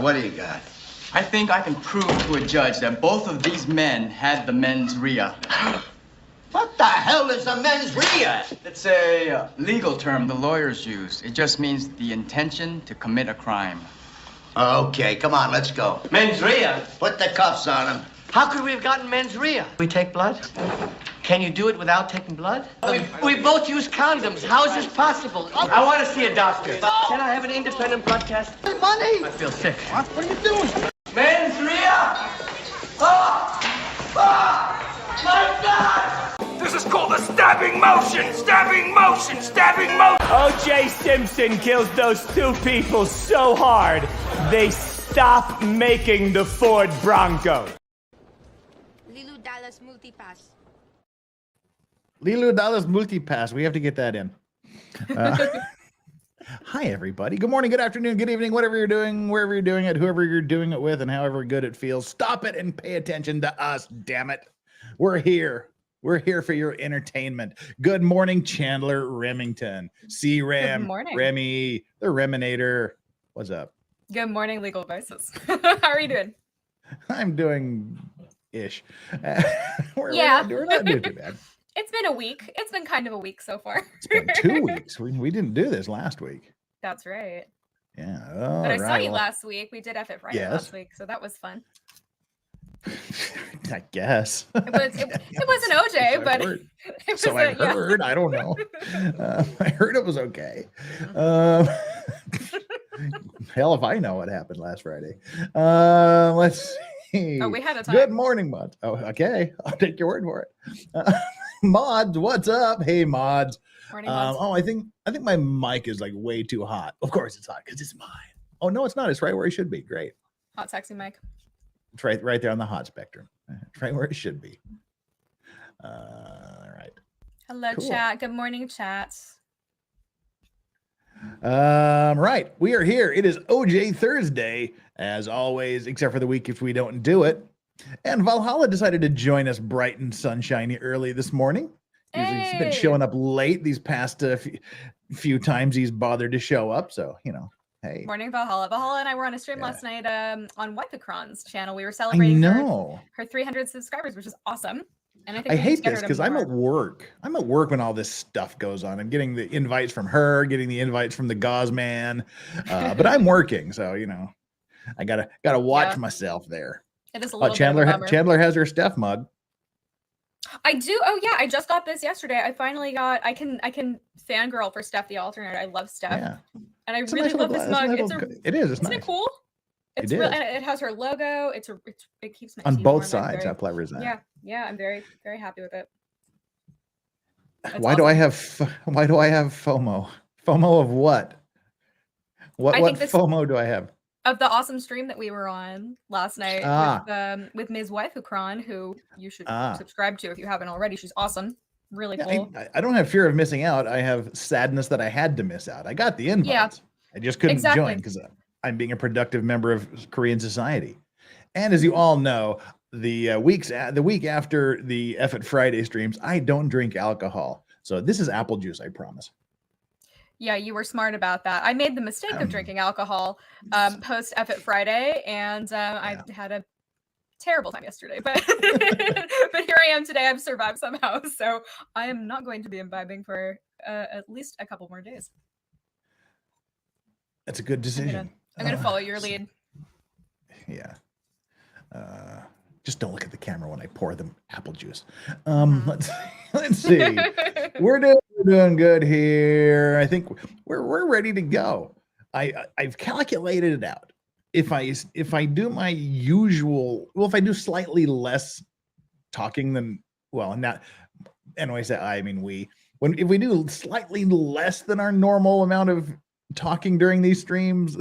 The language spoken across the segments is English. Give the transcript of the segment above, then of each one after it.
What do you got? I think I can prove to a judge that both of these men had the mens rea. What the hell is a mens rea? It's a legal term the lawyers use. It just means the intention to commit a crime. Okay, come on, let's go. Mens rea? Put the cuffs on him. How could we have gotten mens rea? We take blood? Can you do it without taking blood? We both use condoms. How is this possible? I want to see a doctor. Can I have an independent blood test? Money! I feel sick. What are you doing? Mens rea! Oh! Oh! My God! This is called a stabbing motion! Stabbing motion! Stabbing motion! OJ Simpson kills those two people so hard, they stop making the Ford Bronco. Lilu Dallas Multipass. Lilu Dallas Multipass. We have to get that in. Hi, everybody. Good morning, good afternoon, good evening, whatever you're doing, wherever you're doing it, whoever you're doing it with, and however good it feels. Stop it and pay attention to us, damn it. We're here. We're here for your entertainment. Good morning, Chandler, Remington, C-Rem, Good morning. Remy, the Reminator. What's up? Good morning, legal advices. How are you doing? I'm doing ish. We're not doing too bad. It's been a week. It's been kind of a week so far. It's been 2 weeks. We didn't do this last week. That's right. Yeah. But I saw you last week. We did F It Friday Yes. last week, so that was fun. I guess. It wasn't OJ, but it was so I heard. I don't know. I heard it was okay. Hell if I know what happened last Friday. Let's see. Oh, we had a time. Good morning, Mods. Oh, okay. I'll take your word for it. Mods, what's up? Hey, Mods. Morning, Mods. Oh, I think my mic is like way too hot. Of course it's hot because it's mine. Oh no, it's not. It's right where it should be. Great. Hot, sexy mic. It's right there on the hot spectrum. It's right where it should be. All right. Hello, Cool. chat. Good morning, chat. Right. We are here. It is OJ Thursday, as always, except for the week if we don't do it. And Valhalla decided to join us bright and sunshiny early this morning. He's been showing up late these past few times he's bothered to show up. So, you know, hey. Morning, Valhalla. Valhalla and I were on a stream last night on Wifecron's channel. We were celebrating her 300 subscribers, which is awesome. And I hate this because I'm at work. I'm at work when all this stuff goes on. I'm getting the invites from her, getting the invites from the Gauze Man, but I'm working, so you know, I gotta watch myself there. It is a little Chandler has her Steph mug. I do. Oh yeah, I just got this yesterday. I finally got. I can fangirl for Steph the alternate. I love Steph, and I really love this mug. It is. Isn't it cool? It's real, and it has her logo. It keeps my on tea both warm. sides. How clever is that? Yeah. I'm very, very happy with it. Why do I have FOMO? FOMO of what? What FOMO do I have? Of the awesome stream that we were on last night with Ms. Wifukron, who you should subscribe to if you haven't already. She's awesome. Really cool. I don't have fear of missing out. I have sadness that I had to miss out. I got the invites. I just couldn't join because I'm being a productive member of Korean society. And as you all know, the week after the F It Friday streams, I don't drink alcohol. So this is apple juice, I promise. Yeah, you were smart about that. I made the mistake of drinking alcohol post F It Friday, and I had a terrible time yesterday. But but here I am today. I've survived somehow. So I am not going to be imbibing for at least a couple more days. That's a good decision. I'm gonna follow your lead. Yeah. Just don't look at the camera when I pour the apple juice. Let's see. We're doing good here. I think we're ready to go. I've calculated it out. If I do my usual, if I do slightly less talking than not. Anyways, I mean if we do slightly less than our normal amount of talking during these streams,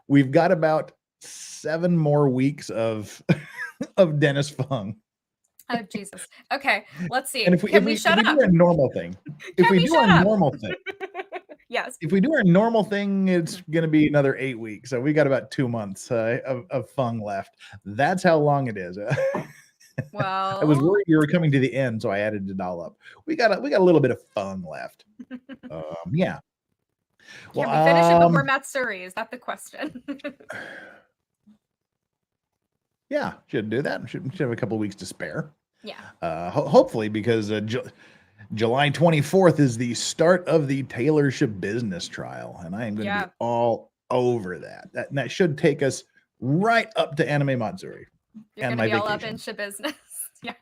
we've got about 7 more weeks of Dennis Fung. Oh Jesus. Okay, let's see. And if we do our normal thing, yes. If we do our normal thing, it's gonna be another 8 weeks. So we got about 2 months of Fung left. That's how long it is. Well, I was worried you were coming to the end, so I added it all up. We got a little bit of Fung left. Yeah. Can we finish it before Matsuri? Is that the question? Yeah, should do that. Should have a couple weeks to spare. Yeah. Hopefully, because July 24th is the start of the Taylorship business trial, and I am going to be all over that. That should take us right up to Anime Matsuri. You're and going to my be all up vacation. in shit business. Yeah.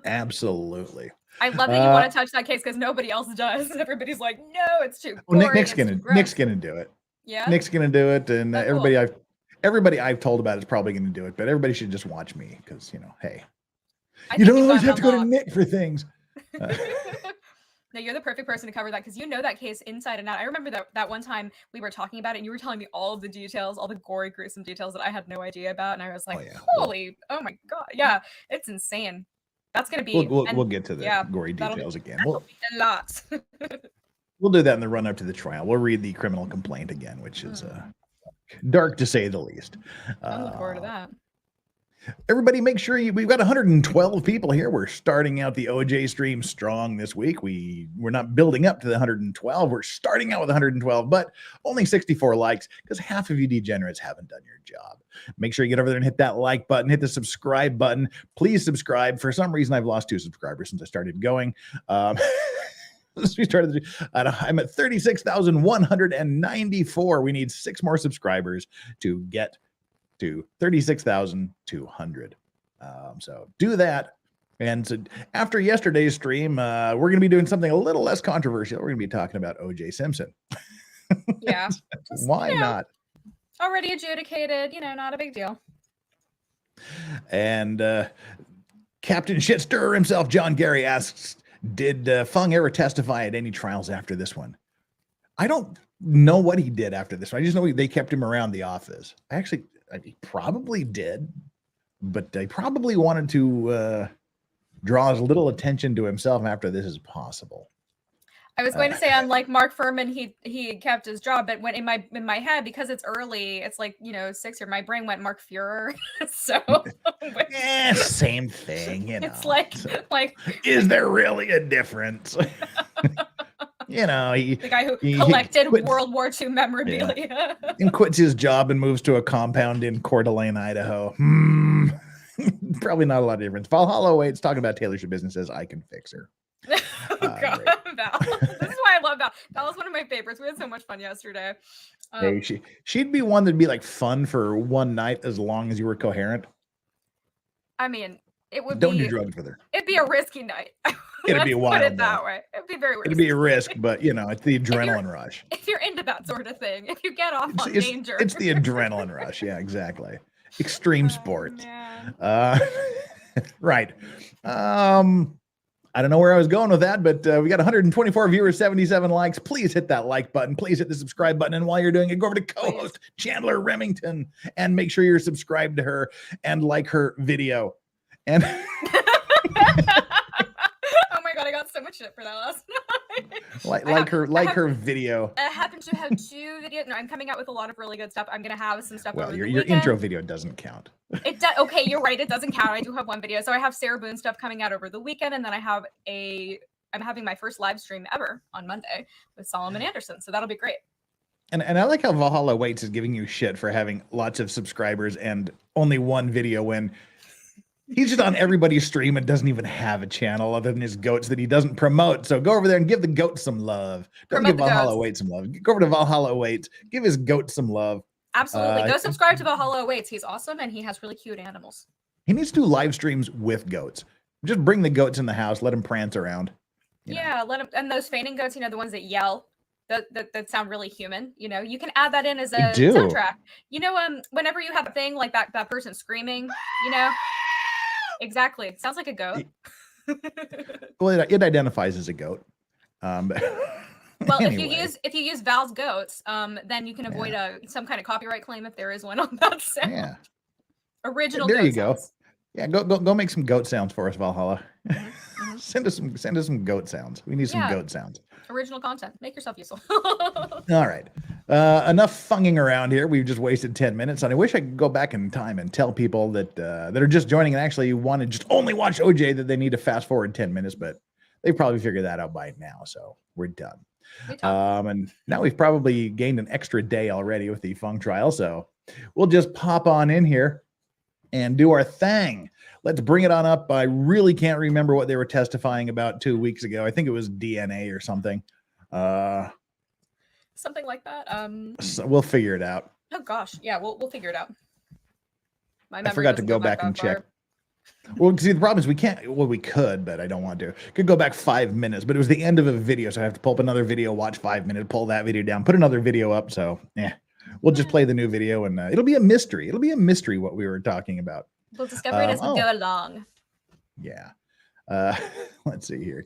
Absolutely. I love that you want to touch that case because nobody else does. Everybody's like, no, it's too Well, gory, Nick's it's gonna too gross." Nick's gonna do it. Yeah. Nick's gonna do it, and Oh, cool. everybody I've told about is probably gonna do it. But everybody should just watch me because hey, I you think don't you've always gotten have to go to unlocked. Nick for things. No, you're the perfect person to cover that because you know that case inside and out. I remember that one time we were talking about it and you were telling me all of the details, all the gory, gruesome details that I had no idea about. And I was like, holy, oh my God. Yeah, it's insane. That's going to be... We'll get to the gory details again. That'll be a lot. We'll do that in the run up to the trial. We'll read the criminal complaint again, which is dark to say the least. I'm looking forward to that. Everybody, make sure we've got 112 people here. We're starting out the OJ stream strong this week. We're not building up to the 112. We're starting out with 112, but only 64 likes because half of you degenerates haven't done your job. Make sure you get over there and hit that like button, hit the subscribe button. Please subscribe. For some reason, I've lost 2 subscribers since I started going. Since we started, I'm at 36,194. We need 6 more subscribers to get to 36,200. So do that. And so after yesterday's stream, we're going to be doing something a little less controversial. We're going to be talking about OJ Simpson. Yeah. Why not? Already adjudicated, not a big deal. And Captain Shitstirrer himself, John Gary, asks, did Fung ever testify at any trials after this one? I don't know what he did after this one. I just know they kept him around the office. He probably did, but they probably wanted to draw as little attention to himself after this as possible. I was going to say, unlike Mark Furman, he kept his job, but when in my head, because it's early, it's like 6 year. My brain went Mark Fuhrer, so same thing. It's like is there really a difference? The guy who collected World War II memorabilia and quits his job and moves to a compound in Coeur d'Alene, Idaho. Probably not a lot of difference. Valhalla awaits, talking about Taylorship business, says I can fix her. God, Val. This is why I love Val. Val is one of my favorites. We had so much fun yesterday. Hey, she'd be one that'd be like fun for one night as long as you were coherent. I mean, it would Don't do drugs with her. It'd be a risky night. It'd be wild. Put it that way. It'd be very risky. It'd be a risk, but it's the adrenaline rush. If you're into that sort of thing, if you get off on danger. It's the adrenaline rush. Yeah, exactly. Extreme sport. Right. I don't know where I was going with that, but we got 124 viewers, 77 likes. Please hit that like button. Please hit the subscribe button. And while you're doing it, go over to co-host Chandler Remington and make sure you're subscribed to her and like her video. And oh my God, I got so much shit for that last night. like her video. I happen to have 2 videos. No, I'm coming out with a lot of really good stuff. I'm gonna have some stuff. Well, over your the intro video doesn't count. It does. Okay, you're right. It doesn't count. I do have 1 video. So I have Sarah Boone stuff coming out over the weekend, and then I'm having my first live stream ever on Monday with Solomon Anderson. So that'll be great. And I like how Valhalla Waits is giving you shit for having lots of subscribers and only 1 video when he's just on everybody's stream and doesn't even have a channel other than his goats that he doesn't promote. So go over there and give the goat some love. Don't give Valhalla Waits some love. Go over to Valhalla Waits. Give his goat some love. Absolutely. Go subscribe to Valhalla Waits. He's awesome and he has really cute animals. He needs to do live streams with goats. Just bring the goats in the house. Let them prance around. Yeah, let them. And those fainting goats, the ones that yell. That sound really human, you can add that in as a soundtrack. Whenever you have a thing like that person screaming, exactly. It sounds like a goat. Well, it identifies as a goat. Well, anyway. if you use Val's goats, then you can avoid some kind of copyright claim if there is one on that sound. Yeah. Original. There goat you go. sounds. Yeah, go make some goat sounds for us, Valhalla. Mm-hmm. Send us some goat sounds. We need some goat sounds. Original content. Make yourself useful. All right. Enough funging around here. We've just wasted 10 minutes. And I wish I could go back in time and tell people that are just joining and actually want to just only watch OJ that they need to fast forward 10 minutes, but they've probably figured that out by now. So we're done. And now we've probably gained an extra day already with the Fung trial. So we'll just pop on in here and do our thing. Let's bring it on up. I really can't remember what they were testifying about 2 weeks ago. I think it was DNA or something. Something like that. So we'll figure it out. Oh gosh, yeah, we'll figure it out. My I memory forgot to doesn't go back and that check. far. Well, see, the problem is we can't. Well, we could, but I don't want to. Could go back 5 minutes, but it was the end of a video, so I have to pull up another video, watch 5 minutes, pull that video down, put another video up. So, we'll just play the new video, and it'll be a mystery. It'll be a mystery what we were talking about. We'll discover it as we go along. Yeah. Let's see here.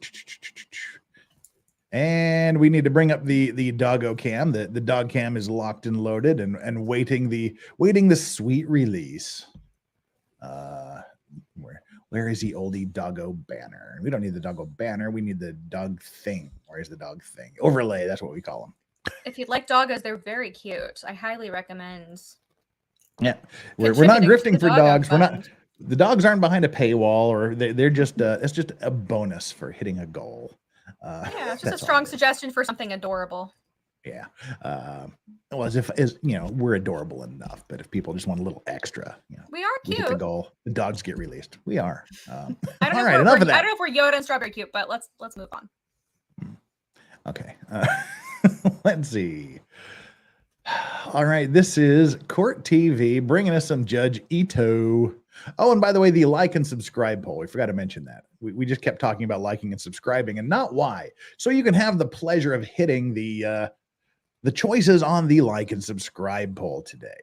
And we need to bring up the doggo cam. The dog cam is locked and loaded and waiting the sweet release. Where is the oldie doggo banner? We don't need the doggo banner. We need the dog thing. Where's the dog thing? Overlay. That's what we call them. If you'd like doggos, they're very cute. I highly recommend. Yeah, we're not grifting for dogs. We're not. The dogs aren't behind a paywall, or they're just. It's just a bonus for hitting a goal. Yeah, it's just a strong suggestion for something adorable. Yeah. Well, as we're adorable enough, but if people just want a little extra, we are cute. We hit the goal. The dogs get released. We are. I don't know all right, enough of that. I don't know if we're Yoda and Strawberry cute, but let's move on. Okay. Let's see. All right, this is Court TV bringing us some Judge Ito. Oh, and by the way, the like and subscribe poll. We forgot to mention that. We just kept talking about liking and subscribing and not why. So you can have the pleasure of hitting the choices on the like and subscribe poll today.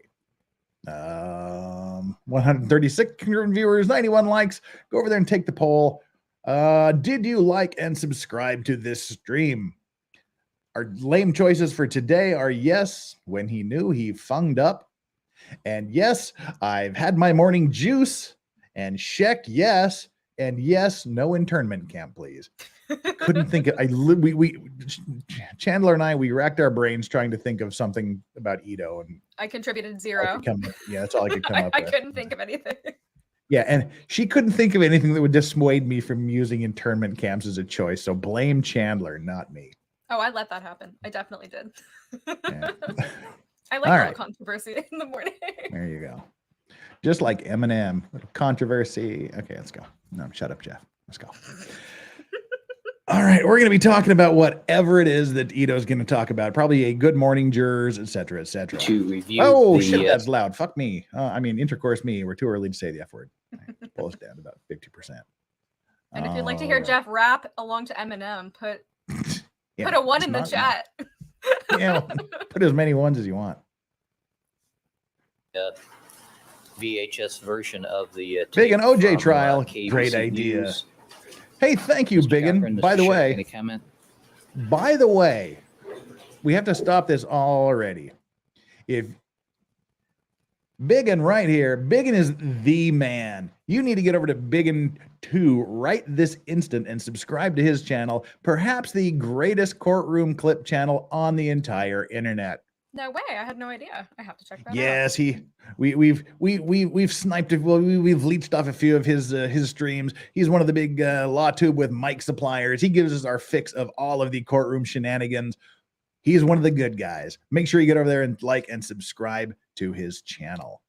136 viewers, 91 likes. Go over there and take the poll. Did you like and subscribe to this stream? Our lame choices for today are yes, when he knew he funged up. And yes, I've had my morning juice. And Scheck, yes. And yes, no internment camp, please. Couldn't think of. Chandler and I, we racked our brains trying to think of something about Ito, and I contributed 0. That's all I could come up with. I couldn't think of anything. Yeah, and she couldn't think of anything that would dissuade me from using internment camps as a choice. So blame Chandler, not me. Oh, I let that happen. I definitely did. Yeah. I like a little controversy in the morning. There you go. Just like Eminem, little controversy. Okay, let's go. No, shut up, Jeff. Let's go. All right, we're going to be talking about whatever it is that Ito's going to talk about. Probably a good morning, jurors, et cetera, et cetera. To review. Oh, shit, that's loud. Fuck me. Intercourse me. We're too early to say the F word. Right, pull us down to about 50%. And if you'd like to hear Jeff rap along to Eminem, put a 1 in the chat. Put as many ones as you want. VHS version of the Biggin OJ trial. Great idea. News. Hey, thank you, Biggin. By the way, we have to stop this already. If Biggin right here, Biggin is the man. You need to get over to Biggin 2 right this instant and subscribe to his channel, perhaps the greatest courtroom clip channel on the entire internet. No way! I had no idea. I have to check that out. Yes, we've sniped it. Well, we've leached off a few of his streams. He's one of the big law tube with mic suppliers. He gives us our fix of all of the courtroom shenanigans. He's one of the good guys. Make sure you get over there and like and subscribe to his channel.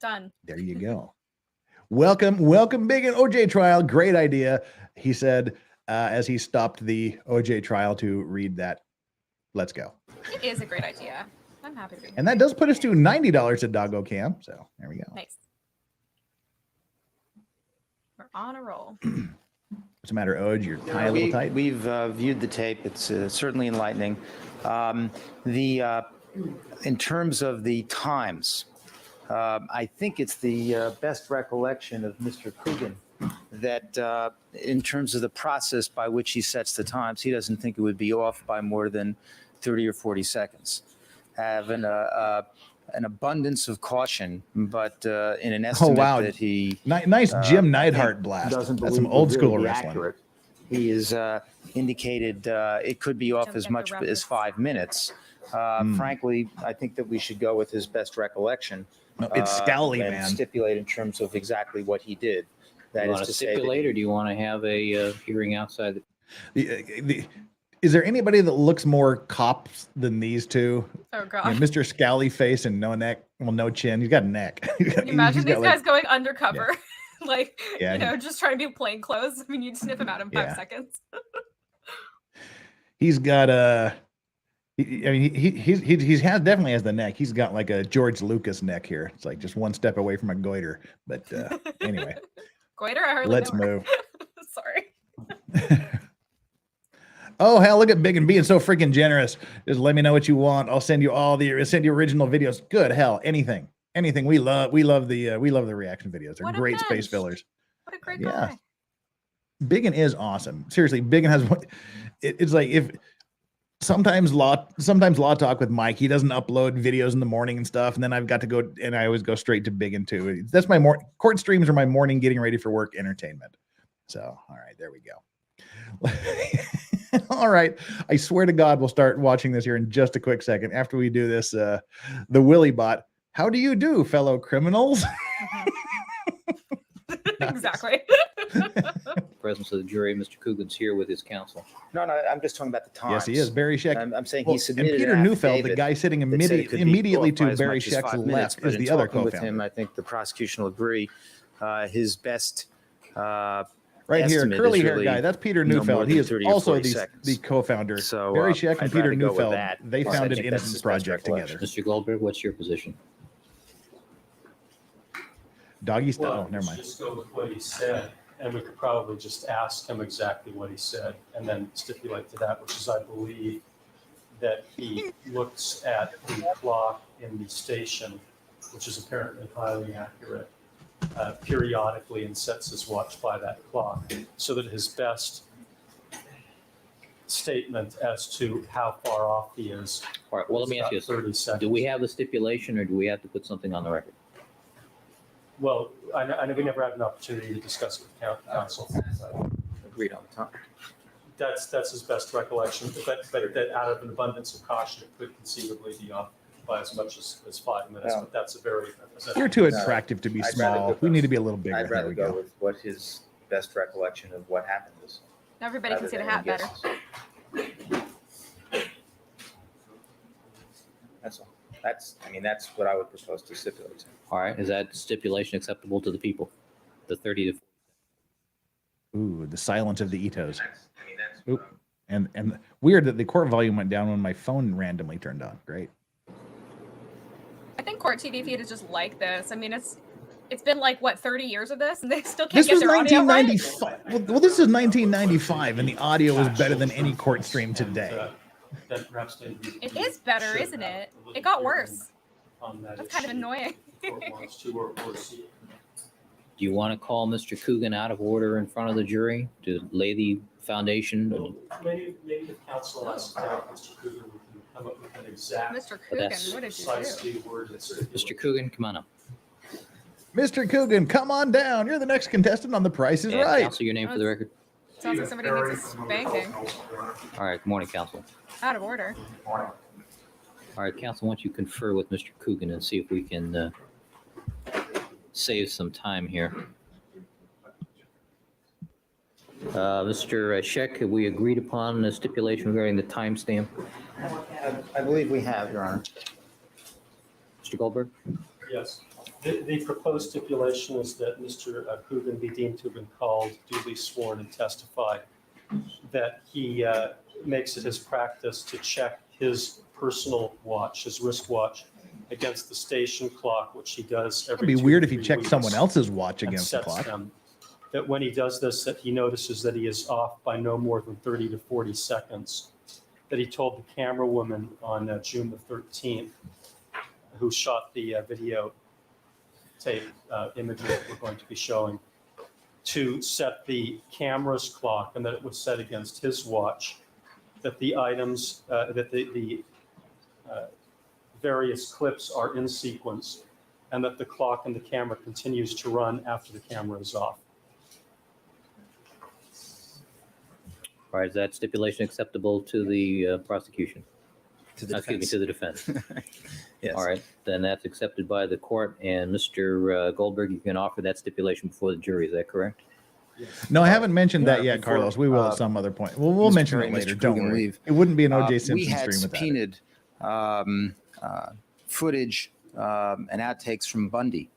Done. There you go. Welcome, Big and OJ trial. Great idea. He said as he stopped the OJ trial to read that. Let's go. It is a great idea. I'm happy to be here. And that does put us to $90 at Doggo Cam. So there we go. Nice. We're on a roll. What's the matter, Oj? You're tied a little tight? We've viewed the tape. It's certainly enlightening. In terms of the times, I think it's the best recollection of Mr. Coogan that in terms of the process by which he sets the times, he doesn't think it would be off by more than 30 or 40 seconds. Having an abundance of caution, but in an estimate that he... Nice Jim Neidhart blast. That's some old school wrestling. Accurate. He has indicated it could be off as much as 5 minutes. Frankly, I think that we should go with his best recollection. It's Scowly, and man. Stipulate in terms of exactly what he did. That you is want to to stipulate, or do you want to have a hearing outside the... Is there anybody that looks more cops than these two? Oh god. Yeah, Mr. Scally face and no neck. Well, no chin. He's got a neck. Can you imagine these got, guys going undercover? Like, Yeah, you know, just trying to be plain clothes. I mean, you'd sniff him out in 5 Yeah. seconds. He's got a. I mean, he definitely has the neck. He's got like a George Lucas neck here. It's like just one step away from a goiter. But anyway, Goiter? I hardly let's know her. move. Sorry. Oh hell, look at Big and being so freaking generous. Just let me know what you want. I'll send you original videos. Good hell, anything. We love the reaction videos. They're great space fillers. What a great guy. Biggin is awesome. Seriously, Biggin has it's like if sometimes law talk with Mike, he doesn't upload videos in the morning and stuff, and then I've got to go and I always go straight to Biggin too. That's my court streams are my morning getting ready for work entertainment. So all right, there we go. All right. I swear to God, we'll start watching this here in just a quick second. After we do this, the Willy bot. How do you do, fellow criminals? Exactly. Presence of the jury, Mr. Coogan's here with his counsel. No, I'm just talking about the times. Yes, he is. Barry Scheck. I'm saying Well, he submitted and Peter an Neufeld, the affidavit guy sitting that said it could be immediately qualified to as Barry much as Scheck's 5 minutes, left but is in the other talking with co-founder. him, I think the prosecution will agree. His best Right here, estimate curly is hair really guy. That's Peter no more Neufeld. He than is 30 or also 40 the seconds. co-founder. So, Barry Scheck and I'd Peter rather go with Neufeld. that. They Yes, I founded think that's Innocence his best Project together. recollection. Mr. Goldberg, what's your position? Doggy style. Well, Oh, never mind. just go with what he said, and we could probably just ask him exactly what he said, and then stipulate to that, which is, I believe, that he looks at the clock in the station, which is apparently highly accurate, periodically, and sets his watch by that clock, so that his best statement as to how far off he is. All right, well, let me ask you about 30 this. seconds. Do we have the stipulation or do we have to put something on the record? Well, I know we never had an opportunity to discuss it with counsel. Agreed on the time. That's his best recollection, but that out of an abundance of caution, it could conceivably be off by as much as 5 minutes, Well, but that's a very. You're too attractive to be I'd rather small. go We need to be a little bigger. I'd There rather we go go. with what his best recollection of what happened is. Now everybody can rather see the than hat better. guesses. That's all. That's what I would propose to stipulate to. All right, is that stipulation acceptable to the people? The 30 to Ooh, the silence of the Itos. Oop. And weird that the court volume went down when my phone randomly turned on. Great. I think court TV feed is just like this. I mean, it's been like what 30 years of this, and they still can't This get was their audio right. 1995. Well, this is 1995, and the audio is better than any court stream today. It is better, isn't it? It got worse. That's kind of annoying. Do you want to call Mr. Coogan out of order in front of the jury to lay the foundation? Maybe the counsel has to tell Mr. Coogan, we can come up with an exact. Mr. But Coogan, that's- what did you Precisely do? worded Mr. Coogan, come on up. Mr. Coogan, come on down. You're the next contestant on The Price is And Right. Counsel, your name for the record? Sounds like somebody needs a spanking. All right, good morning, counsel. Out of order. All right, counsel, why don't you confer with Mr. Coogan and see if we can save some time here. Mr. Scheck, have we agreed upon the stipulation regarding the timestamp? I believe we have, Your Honor. Mr. Goldberg? Yes. The proposed stipulation is that Mr. Coogan be deemed to have been called, duly sworn, and testified that he makes it his practice to check his personal watch, his wristwatch, against the station clock, which he does every 2 It'd be weird to if he 3 checked weeks, someone else's watch and against the sets clock. them. That when he does this, that he notices that he is off by no more than 30 to 40 seconds. That he told the camera woman on June the 13th, who shot the video tape imagery that we're going to be showing, to set the camera's clock, and that it was set against his watch, that the items, that the various clips are in sequence, and that the clock and the camera continues to run after the camera is off. All right, is that stipulation acceptable to the prosecution? To the Excuse me, defense. to the defense. Yes. All right, then that's accepted by the court. And Mr. Goldberg, you can offer that stipulation before the jury. Is that correct? No, I haven't mentioned Your that Honor, yet, before, Carlos. We will at some other point. We'll Mr. mention Perry it and later. Mr. Don't Coogan worry. leave. It wouldn't be an OJ We Simpson had stream without it. subpoenaed footage and outtakes from Bundy.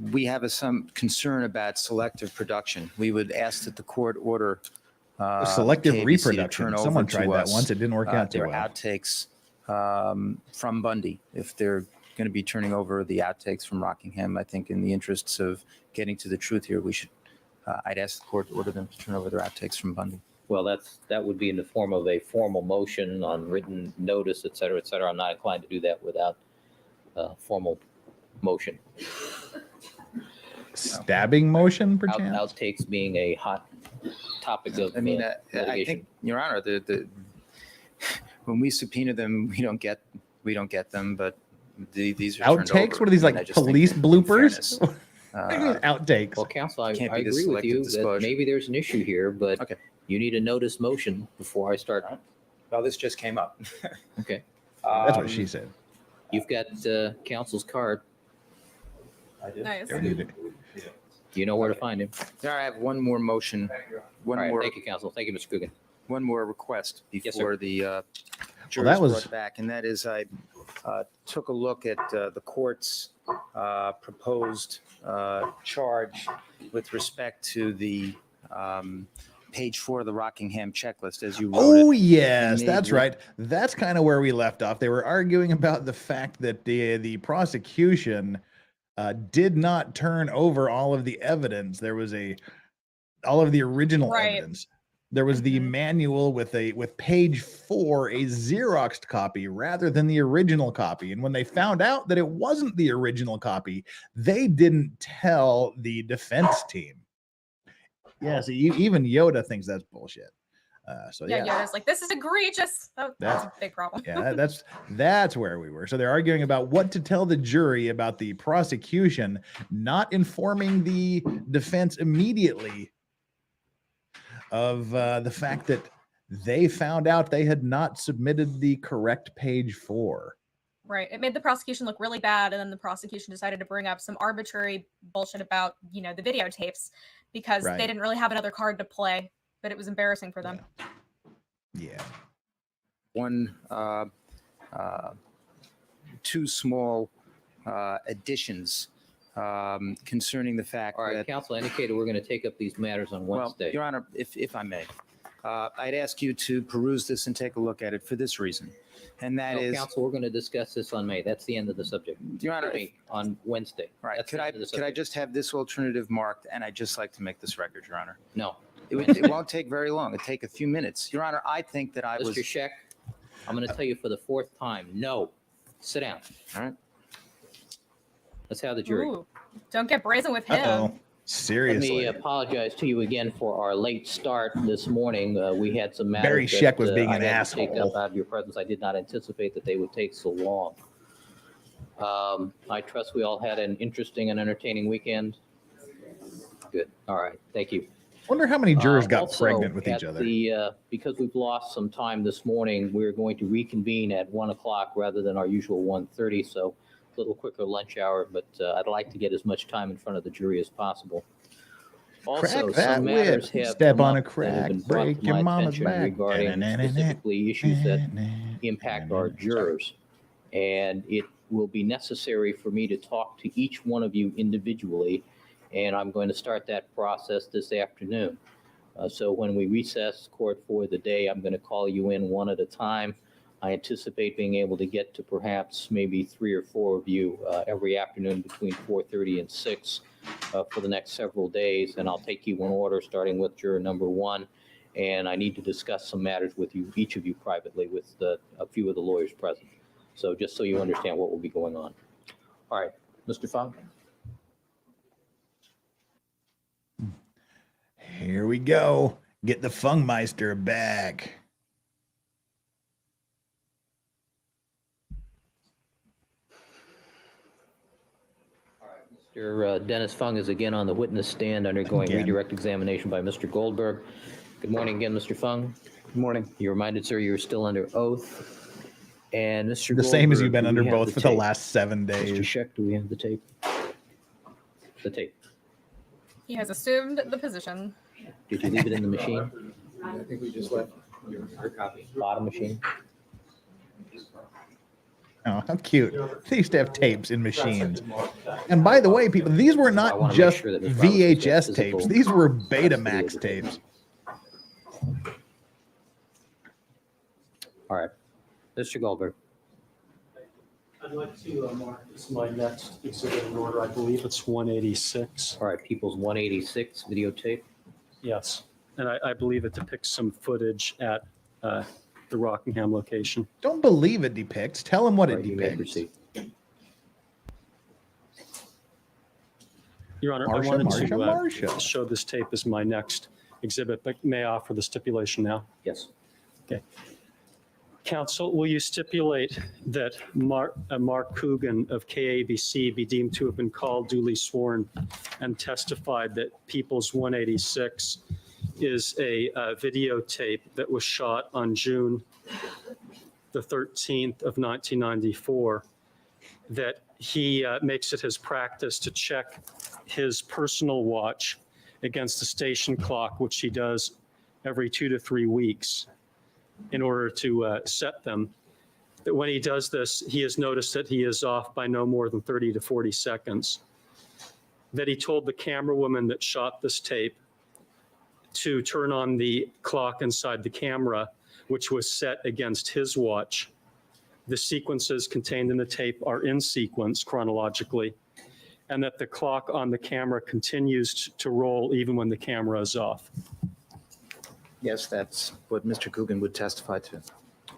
We have some concern about selective production. We would ask that the court order Selective KBC to reproduction. turn Someone over tried to that us, once. It didn't work out too their well. outtakes from Bundy. If they're going to be turning over the outtakes from Rockingham, I think in the interests of getting to the truth here, we should. I'd ask the court to order them to turn over their outtakes from Bundy. Well, that would be in the form of a formal motion on written notice, et cetera, et cetera. I'm not inclined to do that without formal motion. Stabbing motion, perchance? Outtakes being a hot topic of I mean, I litigation. think, Your Honor, when we subpoena them, we don't get them, but these are turned Outtakes? over. What are these, I mean, like I just think police in bloopers? fairness, Outtakes. Well, counsel, I Can't be agree this with you selective that disclosure. maybe there's an issue here, but Okay. you need a notice motion before I start. Well, this just came up. Okay. That's what she said. You've got counsel's card. I did. Nice. Don't need it. You know where to find him. There, I have one more motion, All right, thank you, counsel. Thank you, Mr. Coogan. one more request Yes, sir. before the jurors that was- brought back, and that is I took a look at the court's proposed charge with respect to the page 4 of the Rockingham checklist, as you wrote Oh, it. yes, Made that's one- right. That's kind of where we left off. They were arguing about the fact that the prosecution did not turn over all of the evidence. There was all of the original Right. evidence. There was the manual with page 4, a Xeroxed copy rather than the original copy. And when they found out that it wasn't the original copy, they didn't tell the defense team. Yeah, so even Yoda thinks that's bullshit. So Yeah, Yoda's like, this is egregious. Oh, that's a big problem. yeah, that's where we were. So they're arguing about what to tell the jury about the prosecution not informing the defense immediately of the fact that they found out they had not submitted the correct page 4. Right. It made the prosecution look really bad, and then the prosecution decided to bring up some arbitrary bullshit about, the videotapes because Right. they didn't really have another card to play, but it was embarrassing for them. Yeah. One, two small additions concerning the fact All right, that. counsel indicated we're going to take up these matters on Wednesday. Well, Your Honor, if I may, I'd ask you to peruse this and take a look at it for this reason, and that No, is, counsel, we're going to discuss this on May. That's the end of the subject. Your Honor, Excuse me, on Wednesday. right? That's Could the I end of the could I subject. just have this alternative marked, and I'd just like to make this record, Your Honor. No. It won't take very long. It'll take a few minutes, Your Honor. I think that I was. Mr. Scheck, I'm going to tell you for the 4th time, no. Sit down. All right. Let's have the jury. Ooh, don't get brazen with him. Uh-oh. Let Seriously. me apologize to you again for our late start this morning. We had some matters Barry that, Scheck was being I an had to take asshole. up out of your presence. I did not anticipate that they would take so long. I trust we all had an interesting and entertaining weekend. Good. All right. Thank you. Wonder how many jurors got Also, pregnant with each at other. because we've lost some time this morning, we're going to reconvene at 1 o'clock rather than our usual 1:30. So a little quicker lunch hour, but I'd like to get as much time in front of the jury as possible. Also, Crack that some matters whip. have Step come on a up that have crack, been brought break to your my mama's attention back. regarding specifically issues that impact our jurors. And it will be necessary for me to talk to each one of you individually, and I'm going to start that process this afternoon. So when we recess court for the day, I'm going to call you in one at a time. I anticipate being able to get to perhaps maybe 3 or 4 of you every afternoon between 4:30 and 6 for the next several days, and I'll take you in order, starting with juror number 1. And I need to discuss some matters with you, each of you privately, with a few of the lawyers present. So just so you understand what will be going on. All right, Mr. Fung? Here we go. Get the Fungmeister back. Mr. Dennis Fung is again on the witness stand undergoing Again. redirect examination by Mr. Goldberg. Good morning again, Mr. Fung. Good morning. You're reminded, sir, you're still under oath. And Mr. The same as Goldberg, you've been do under we have both for the tape? last 7 Mr. days. Scheck, do we have the tape? the tape. He has assumed the position. Did you leave it in the machine? I think we just left your copy. Bottom machine? Oh, how cute. They used to have tapes in machines. And by the way, people, these were not just VHS tapes. These were Betamax tapes. All right. Mr. Goldberg. I'd like to mark this my next exhibit in order. I believe it's 186. All right, People's 186 videotape. Yes. And I believe it depicts some footage at the Rockingham location. Don't believe it depicts. Tell them what it depicts. Your Honor, I wanted to show this tape as my next exhibit, but may I offer the stipulation now? Yes. Okay. Counsel, will you stipulate that Mark Coogan of KABC be deemed to have been called, duly sworn, and testified that People's 186 is a videotape that was shot on June the 13th of 1994, that he makes it his practice to check his personal watch against the station clock, which he does every 2 to 3 weeks in order to set them, that when he does this, he has noticed that he is off by no more than 30 to 40 seconds, that he told the camera woman that shot this tape to turn on the clock inside the camera, which was set against his watch. The sequences contained in the tape are in sequence chronologically, and that the clock on the camera continues to roll even when the camera is off. Yes, that's what Mr. Coogan would testify to.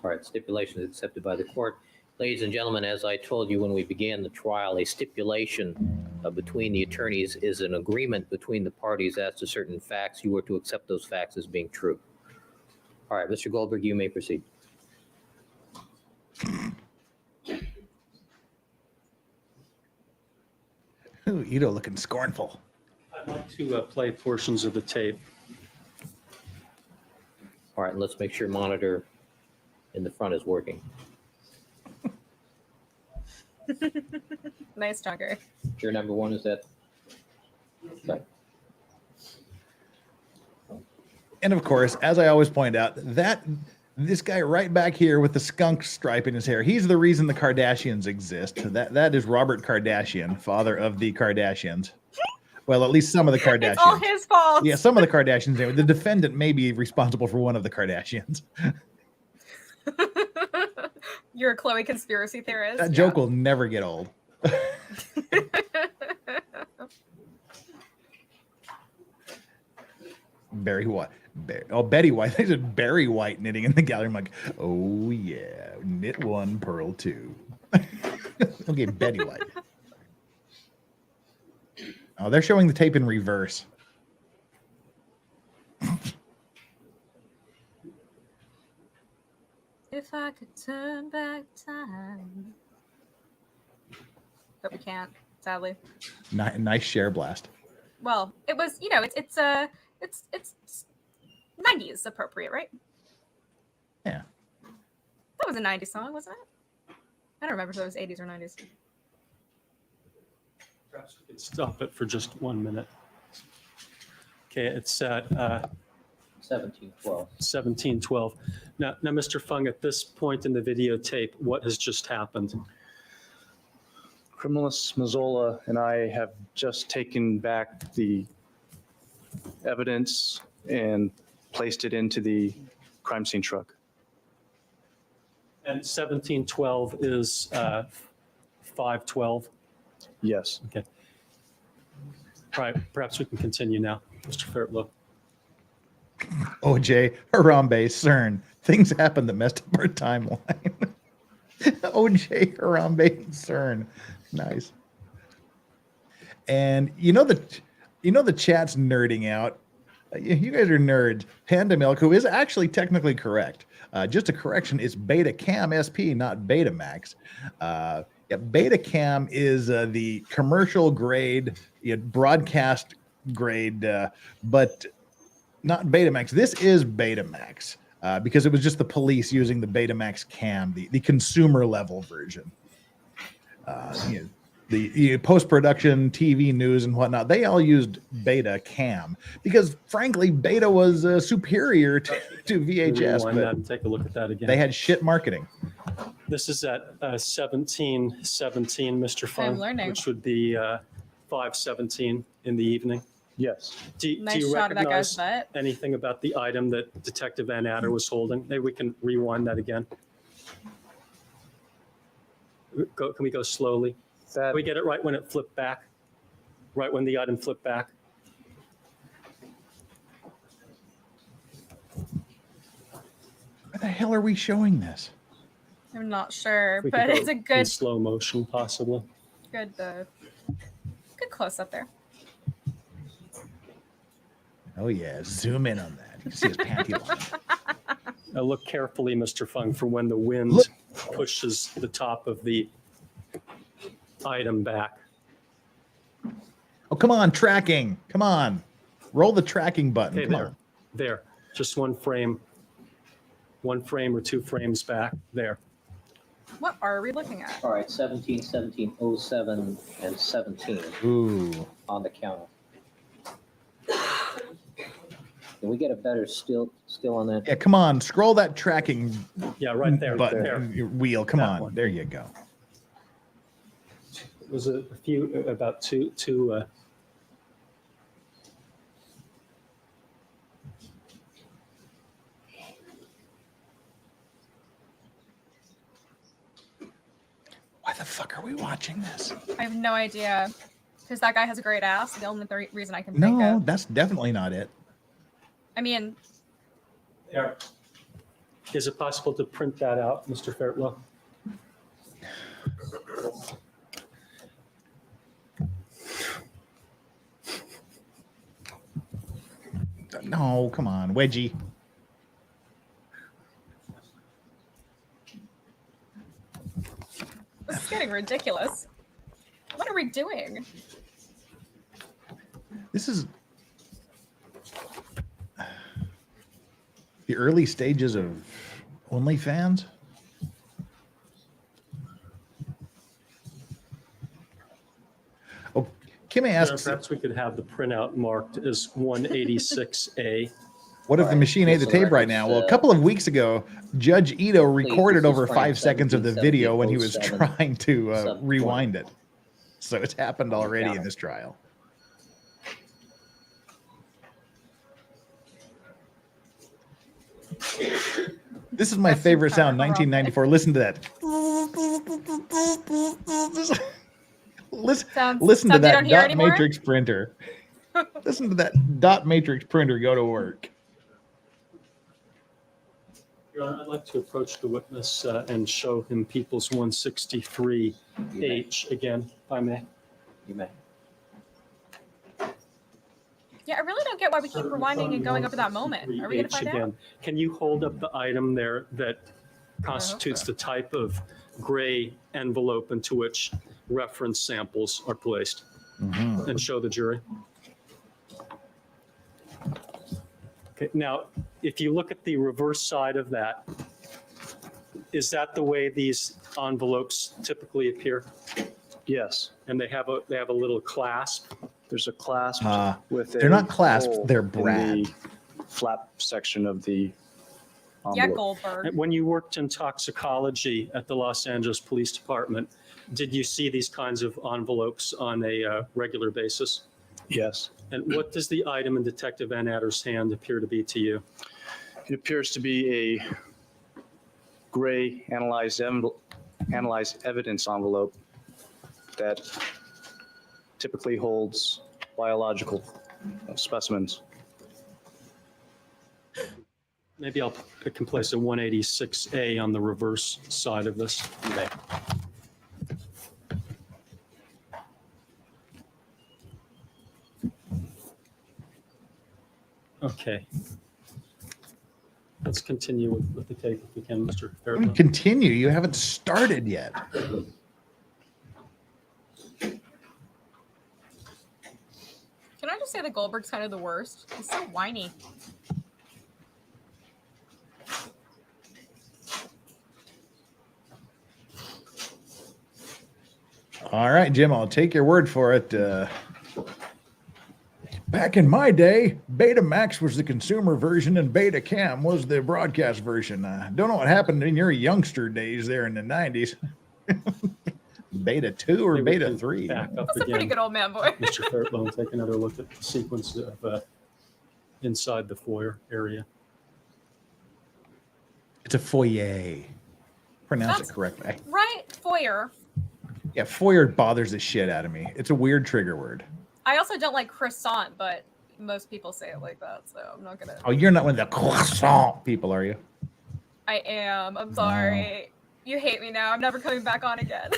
All right, stipulation is accepted by the court. Ladies and gentlemen, as I told you when we began the trial, a stipulation between the attorneys is an agreement between the parties as to certain facts. You were to accept those facts as being true. All right, Mr. Goldberg, you may proceed. Ooh, Ito looking scornful. I'd like to play portions of the tape. All right, let's make sure monitor in the front is working. Nice, Junker. Juror number 1 is that? Okay. And of course, as I always point out, that this guy right back here with the skunk stripe in his hair, he's the reason the Kardashians exist. That is Robert Kardashian, father of the Kardashians. Well, at least some of the Kardashians. It's all his fault. Yeah, some of the Kardashians. The defendant may be responsible for one of the Kardashians. You're a Chloe conspiracy theorist. That joke will never get old. Barry White. Betty White. They said Barry White knitting in the gallery. I'm like, oh yeah, knit 1, purl 2. Okay, Betty White. Oh, they're showing the tape in reverse. If I could turn back time. But we can't, sadly. Nice share blast. Well, it was, it's 90s appropriate, right? Yeah. That was a 90s song, wasn't it? I don't remember if it was 80s or 90s. Perhaps we could stop it for just 1 minute. Okay, it's at 1712. 1712. Now, Mr. Fung, at this point in the videotape, what has just happened? Criminalist Mazzola and I have just taken back the evidence and placed it into the crime scene truck. And 1712 is 512? Yes. Okay. All right, perhaps we can continue now, Mr. Fairtlow. OJ, Harambe, CERN. Things happened that messed up our timeline. OJ, Harambe, and CERN. Nice. And you know the chat's nerding out. You guys are nerds. Panda Milk, who is actually technically correct. Just a correction, it's Betacam SP, not Betamax. Yeah, Betacam is the commercial grade, broadcast grade, but not Betamax. This is Betamax because it was just the police using the Betamax cam, the consumer level version. the post-production TV news and whatnot, they all used beta cam because frankly beta was superior to VHS. Rewind that and take a look at that again. They had shit marketing. This is at 17:17, Mr. Fung, learning. which would be 5:17 in the evening. Yes. Do Nice you shot of that guy's recognize butt. anything about the item that Detective Van Adder was holding? Maybe we can rewind that again. Can we go slowly? Can we get it right when it flipped back? Right when the item flipped back? Why the hell are we showing this? I'm not sure, We could but go it's a in good, slow motion, possibly. good close up there. Oh yeah, zoom in on that. You can see his panty line. Now look carefully, Mr. Fung, for when the wind pushes the top of the item back. Oh, come on, tracking. Come on. Roll the tracking button. Okay, Come there. on. There. Just one frame or 2 frames back. There. What are we looking at? All right, 17, 17, 07, and 17 Ooh. on the counter. Can we get a better still on that? Yeah, come on. Scroll that tracking Yeah, right there. button, There. your wheel. Come That on. one. There you go. It was a few, about two. Why the fuck are we watching this? I have no idea. Because that guy has a great ass. The only reason I can think No, of. that's definitely not it. I mean, There. Is it possible to print that out, Mr. Fairtlow? No, come on, Wedgie. this is getting ridiculous. What are we doing? This is the early stages of OnlyFans. Oh, Kimmy asks, Perhaps we could have the printout marked as 186A. what if the machine ate the tape right now? Well, a couple of weeks ago, Judge Ito recorded this is over frame 5 seconds of the 17, video when he was 07, trying to sub 20. rewind it. So it's happened already in this trial. This is my favorite sound, 1994. Listen to that. Listen to sounds you that don't hear dot anymore? matrix printer. Listen to that dot matrix printer go to work. Your Honor, I'd like to approach the witness and show him People's 163H again, if I may. You may. Yeah, I really don't get why we keep rewinding and going over that moment. Are we going to find out? Can you hold up the item there that constitutes the type of gray envelope into which reference samples are placed and show the jury? Okay, now, if you look at the reverse side of that, is that the way these envelopes typically appear? Yes. And they have a little clasp? There's a clasp with they're not clasped, hole they're in brad. the flap section of the Yeah, envelope. Goldberg. When you worked in toxicology at the Los Angeles Police Department, did you see these kinds of envelopes on a regular basis? Yes. And what does the item in Detective Van Adder's hand appear to be to you? It appears to be a gray analyzed evidence envelope that typically holds biological specimens. Maybe I can place a 186A on the reverse side of this. You may. Okay. Let's continue with the tape if we can, Mr. Let me Fairfield. continue. You haven't started yet. Can I just say that Goldberg's kind of the worst? He's so whiny. All right, Jim, I'll take your word for it. Back in my day, Betamax was the consumer version and Betacam was the broadcast version. Don't know what happened in your youngster days there in the 90s. Beta 2 or Beta 3? Back up That's a pretty good old man boy. Mr. Fairtlow, and take another look at the sequence of inside the foyer area. It's a foyer. Pronounce it correctly. Right, foyer. Yeah, foyer bothers the shit out of me. It's a weird trigger word. I also don't like croissant, but most people say it like that, so I'm not gonna. Oh, you're not one of the croissant people, are you? I am. I'm sorry. You hate me now. I'm never coming back on again.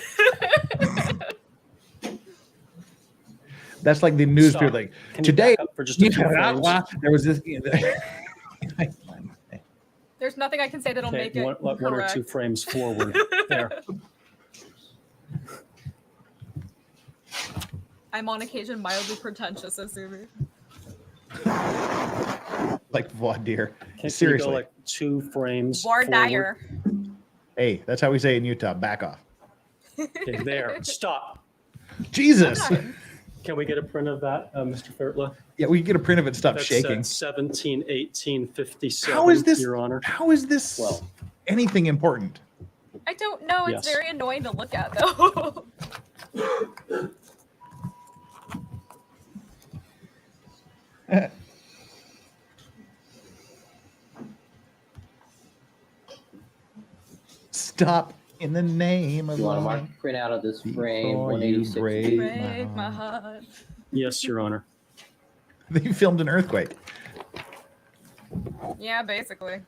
That's like the news Stop. people like Can you today. back up for just a few frames? There was this. There's nothing I can say that'll make it one or correct. two frames forward. There. I'm on occasion mildly pretentious, assuming. Like voir dire. Can Seriously. you go like 2 frames Voir forward? dire. Hey, that's how we say it in Utah. Back off. Okay, there. Stop. Jesus. Can we get a print of that, Mr. Fairtlow? Yeah, we can get a print of it. Stop That's shaking. 17/18/57. How is this, Your Honor? How is this anything important? I don't know. It's Yes. very annoying to look at, though. Stop in the name of You want to love. mark print out of this frame Before you 186? break Break my heart. Yes, Your Honor. They filmed an earthquake. Yeah, basically.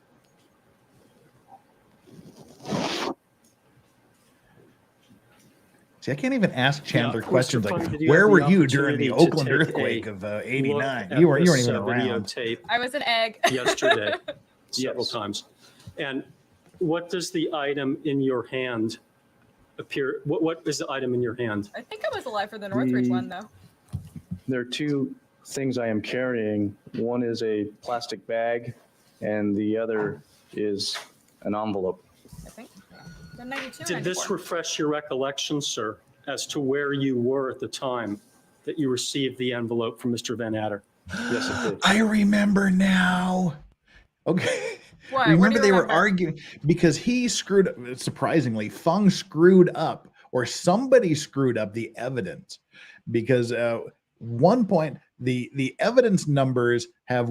See, I can't even ask Chandler Mr. questions Fung, like, did you "Where have were the you during the opportunity to Oakland take earthquake a of look '89?" at You weren't this, even around. videotape I was an egg. yesterday several times. And what does the item in your hand appear? What is the item in your hand? I think I was alive for the Northridge one, though. There are 2 things I am carrying. One is a plastic bag, and the other is an envelope. I think. The 92 or Did this 94. refresh your recollection, sir, as to where you were at the time that you received the envelope from Mr. Van Adder? Yes, it did. I remember now. Okay. What? Where do Remember you they were remember? arguing because he screwed up. Surprisingly, Fung screwed up, or somebody screwed up the evidence, because one point the evidence numbers have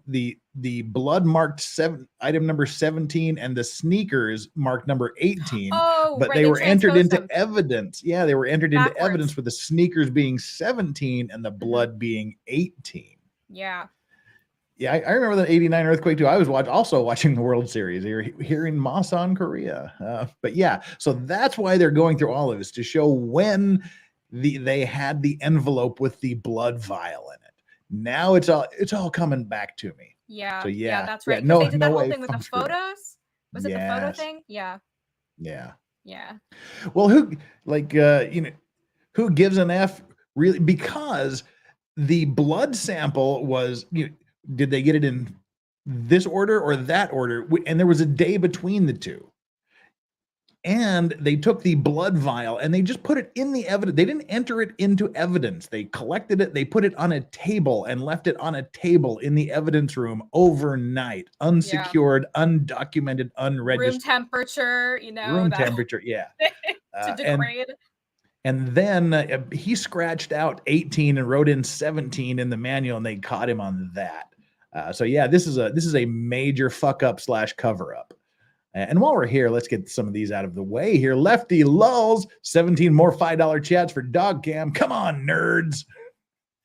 the blood marked item number 17 and the sneakers marked number 18. Oh, but right, they were entered transposed into them. evidence. Yeah, they were entered into Backwards. evidence with the sneakers being 17 and the blood being 18. Yeah. Yeah, I remember the '89 earthquake too. I was also watching the World Series here in Masan, Korea. But yeah, so that's why they're going through all of this, to show when they had the envelope with the blood vial in it. Now it's all coming back to me. Yeah. So yeah, that's yeah, right. 'Cause no- they did no that whole way thing with the Fung screwed up. photos. Was it the photo Yes. thing? Yeah. Yeah. Yeah. Well, who gives an F really? Because the blood sample was, did they get it in this order or that order? And there was a day between the two. And they took the blood vial and they just put it in the evidence. They didn't enter it into evidence. They collected it. They put it on a table and left it on a table in the evidence room overnight, unsecured, undocumented, Room unregistered. temperature, Room that- temperature, yeah. to degrade. And then he scratched out 18 and wrote in 17 in the manual, and they caught him on that. So yeah, this is a major fuck up / cover up. And while we're here, let's get some of these out of the way here. Lefty lulls, 17 more $5 chats for Dog Cam. Come on, nerds.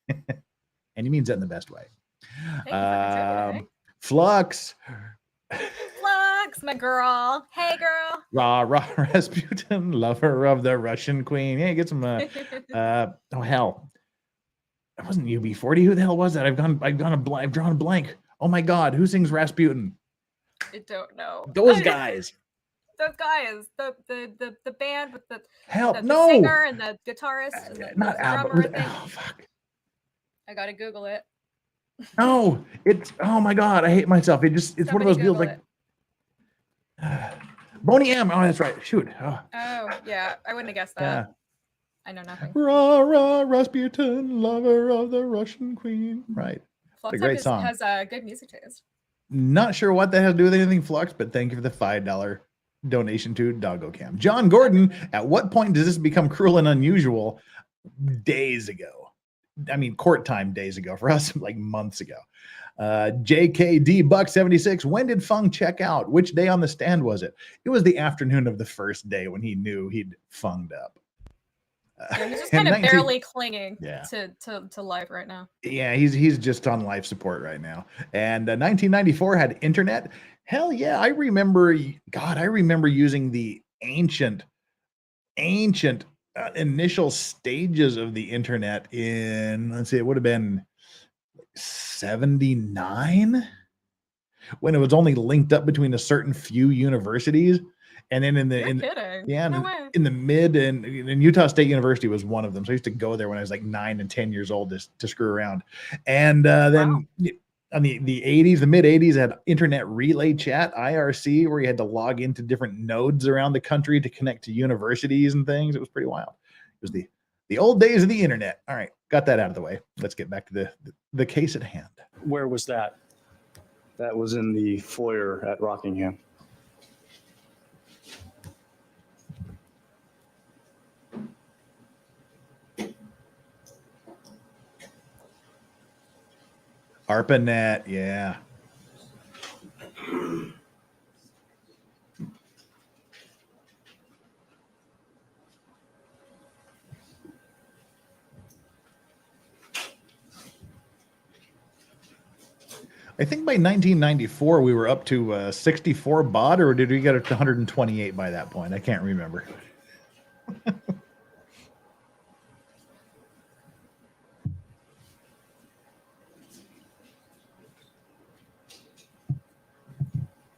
And he means that in the best way. Flux. Flux, my girl. Hey, girl. Rah, rah, Rasputin, lover of the Russian queen. Yeah, get some, oh, hell. That wasn't UB40. Who the hell was that? I've drawn a blank. Oh my God. Who sings Rasputin? I don't know. Those guys. Those guys. The band with the, Help, the no. singer and the guitarist. And the Not drummer, Albert. I think. Oh, fuck. I gotta Google it. No, oh my God. I hate myself. It's one of Somebody those deals Google like Boney M. Oh, that's right. Shoot. Oh, Oh, yeah. I wouldn't have guessed yeah. that. I know nothing. Rah, rah, Rasputin, lover of the Russian queen. Right. What a great song. Has good music taste. Not sure what that has to do with anything, Flux, but thank you for the $5 donation to Doggo Cam. John Gordon, at what point does this become cruel and unusual? Days ago. I mean, court time days ago. For us, like months ago. JKD Buck 76. When did Fung check out? Which day on the stand was it? It was the afternoon of the first day when he knew he'd funged up. Yeah, he's just kind of barely clinging to life right now. Yeah, he's just on life support right now. And 1994 had internet. Hell yeah, I remember. God, I remember using the ancient initial stages of the internet in, let's see, it would have been 79 when it was only linked up between a certain few universities. And then in the mid and Utah State University was one of them. So I used to go there when I was like 9 and 10 years old to screw around. And then on the 80s, the mid 80s, had internet relay chat, IRC, where you had to log into different nodes around the country to connect to universities and things. It was pretty wild. It was the old days of the internet. All right, got that out of the way. Let's get back to the case at hand. Where was that? That was in the foyer at Rockingham. ARPANET, yeah. I think by 1994 we were up to 64 baud, or did we get it to 128 by that point? I can't remember.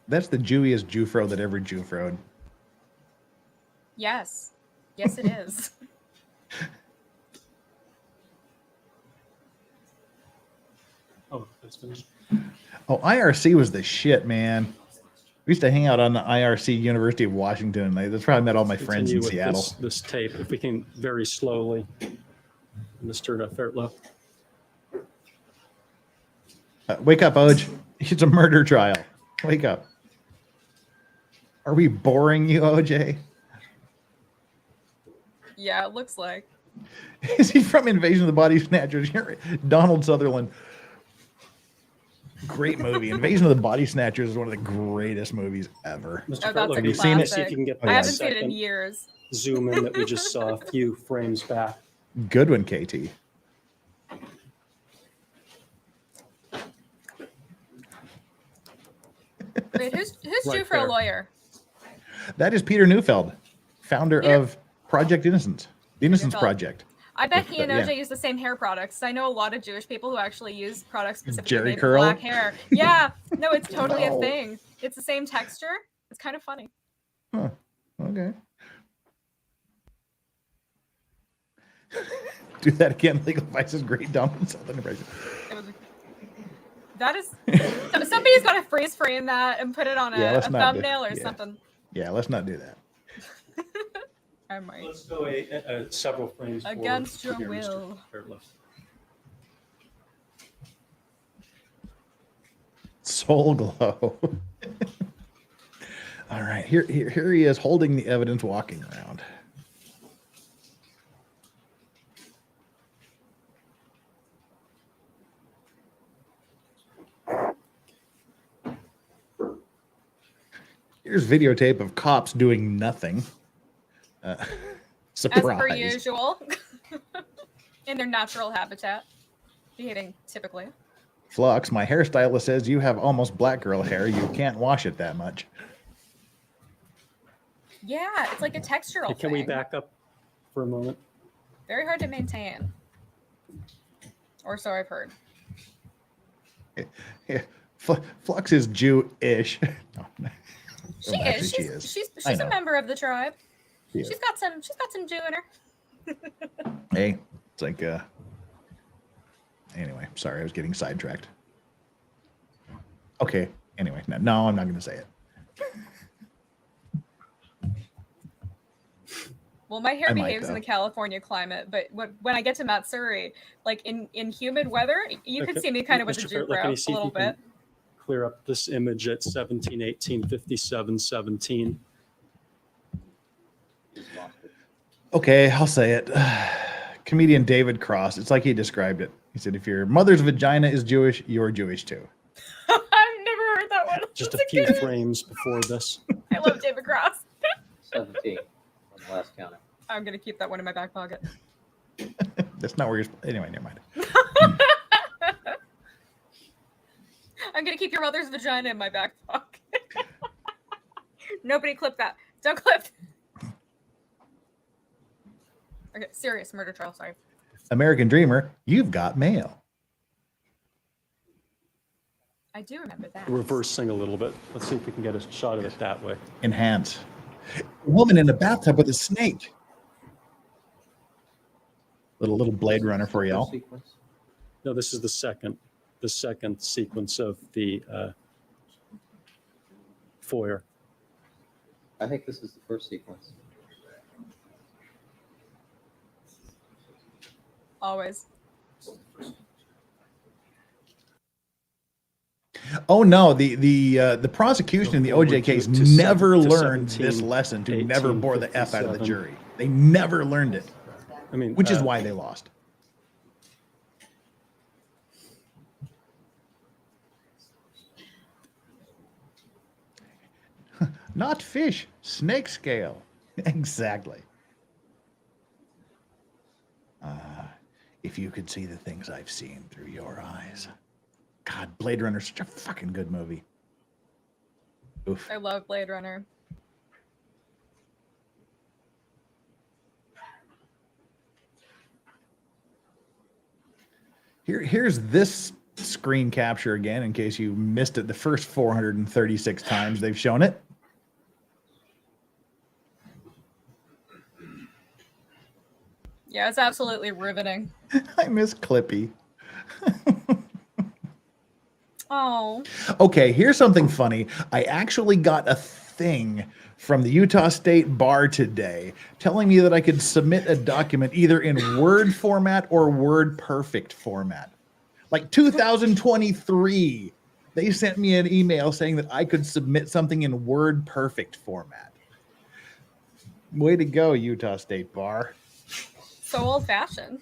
That's the Jewiest Jufro that ever Jufroed. Yes. Yes, it is. Oh, that's finished. Oh, IRC was the shit, man. We used to hang out on the IRC University of Washington. That's where I met all my friends in Seattle. This tape, if we can very slowly. Mr. Fairtlow. Wake up, Oj. It's a murder trial. Wake up. Are we boring you, OJ? Yeah, it looks like. Is he from Invasion of the Body Snatchers? Donald Sutherland. Great movie. Invasion of the Body Snatchers is one of the greatest movies ever. Mr. Fairtlow, have you seen it? See if you can get I haven't seen it in years. Zoom in that we just saw a few frames back. Good one, KT. Wait, who's due for a lawyer? That is Peter Neufeld, founder of Project Innocence, the Innocence Project. I bet he and OJ use the same hair products. I know a lot of Jewish people who actually use products specifically Jerry made for curl? black hair. Yeah, no, it's totally a thing. It's the same texture. It's kind of funny. Huh. Okay. Do that again. Legal Vice is great. Donald Southern impression. That is. Somebody's got to freeze frame that and put it on a thumbnail or something. Yeah, let's not do that. I might. Let's go several frames against your will. Soul glow. All right, here he is holding the evidence, walking around. Here's videotape of cops doing nothing. Surprise. As per usual. In their natural habitat. Behaving typically. Flux, my hairstylist says you have almost black girl hair. You can't wash it that much. Yeah, it's like a textural thing. Can we back up for a moment? Very hard to maintain. Or so I've heard. Yeah. Flux is Jew-ish. She is. She's a member of the tribe. Yeah. She's got some Jew in her. Hey, it's like anyway, sorry, I was getting sidetracked. Okay, anyway, no, I'm not going to say it. Well, my hair I might, behaves in though. the California climate, but when I get to Matsuri, like in humid weather, you could see me kind of with a Mr. Fairley, jubro can you a see if little you can bit. clear up this image at 17, 18, 57, 17? Okay, I'll say it. Comedian David Cross. It's like he described it. He said, if your mother's vagina is Jewish, you're Jewish too. I've never heard that one. Just a That's few good. frames before this. I love David Cross. 17 on the last counter. I'm gonna keep that one in my back pocket. That's not where you're. Anyway, never mind. I'm gonna keep your mother's vagina in my back pocket. Nobody clip that. Don't clip. Okay, serious murder trial. Sorry. American Dreamer, you've got mail. I do remember that. Reversing a little bit. Let's see if we can get a shot of it that way. Enhance. Woman in a bathtub with a snake. Little Blade Runner for y'all. No, this is the second sequence of the foyer. I think this is the first sequence. Always. Oh no, the prosecution in the OJ case never learned 17, this lesson to 18, never bore the F out of the 57. jury. They never learned it. I mean, which is why they lost. Not fish, snake scale. Exactly. If you could see the things I've seen through your eyes. God, Blade Runner's such a fucking good movie. Oof. I love Blade Runner. Here's this screen capture again, in case you missed it the first 436 times they've shown it. Yeah, it's absolutely riveting. I miss Clippy. Oh. Okay, here's something funny. I actually got a thing from the Utah State Bar today telling me that I could submit a document either in Word format or Word Perfect format. Like 2023, they sent me an email saying that I could submit something in Word Perfect format. Way to go, Utah State Bar. So old-fashioned.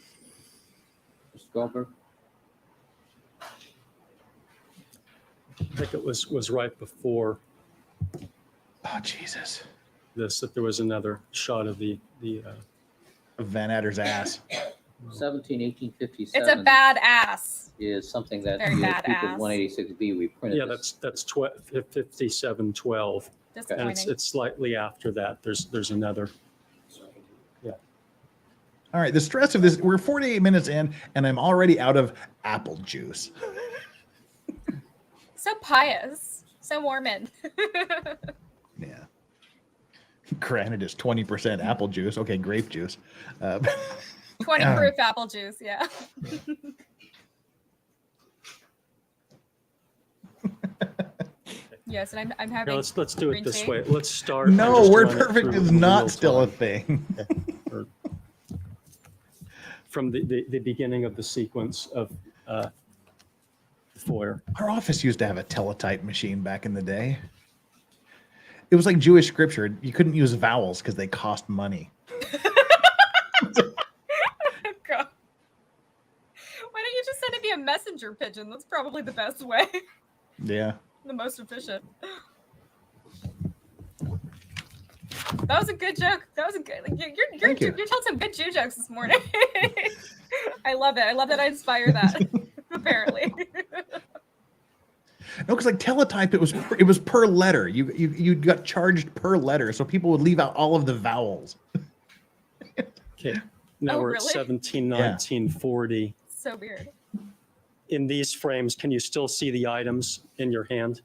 Mr. Goldberg? I think it was right before. Oh, Jesus. This, that there was another shot of the Van Adder's ass. 17, 18, 57. It's a bad ass. Is something that Very the bad people ass. 186B, we printed yeah, this. that's 5712. And Disappointing. it's slightly after that. There's another. Yeah. All right, the stress of this, we're 48 minutes in, and I'm already out of apple juice. So pious. So Mormon. Yeah. Granted, it's 20% apple juice. Okay, grape juice. 20 proof apple juice, yeah. Yes, and I'm having. Now let's do it green this tea. way. Let's start. No, just Word run it Perfect through is in not real still a time. thing. From the beginning of the sequence of the foyer. Our office used to have a teletype machine back in the day. It was like Jewish scripture. You couldn't use vowels because they cost money. God. Why don't you just send it via messenger pigeon? That's probably the best way. Yeah. The most efficient. That was a good joke. That was a good. Like, you're telling some good Jew jokes this morning. I love it. I love that I inspire that. Apparently. No, because like teletype, it was per letter. You got charged per letter, so people would leave out all of the vowels. Okay. Now we're really? at 17, 19, 40. So weird. In these frames, can you still see the items in your hand?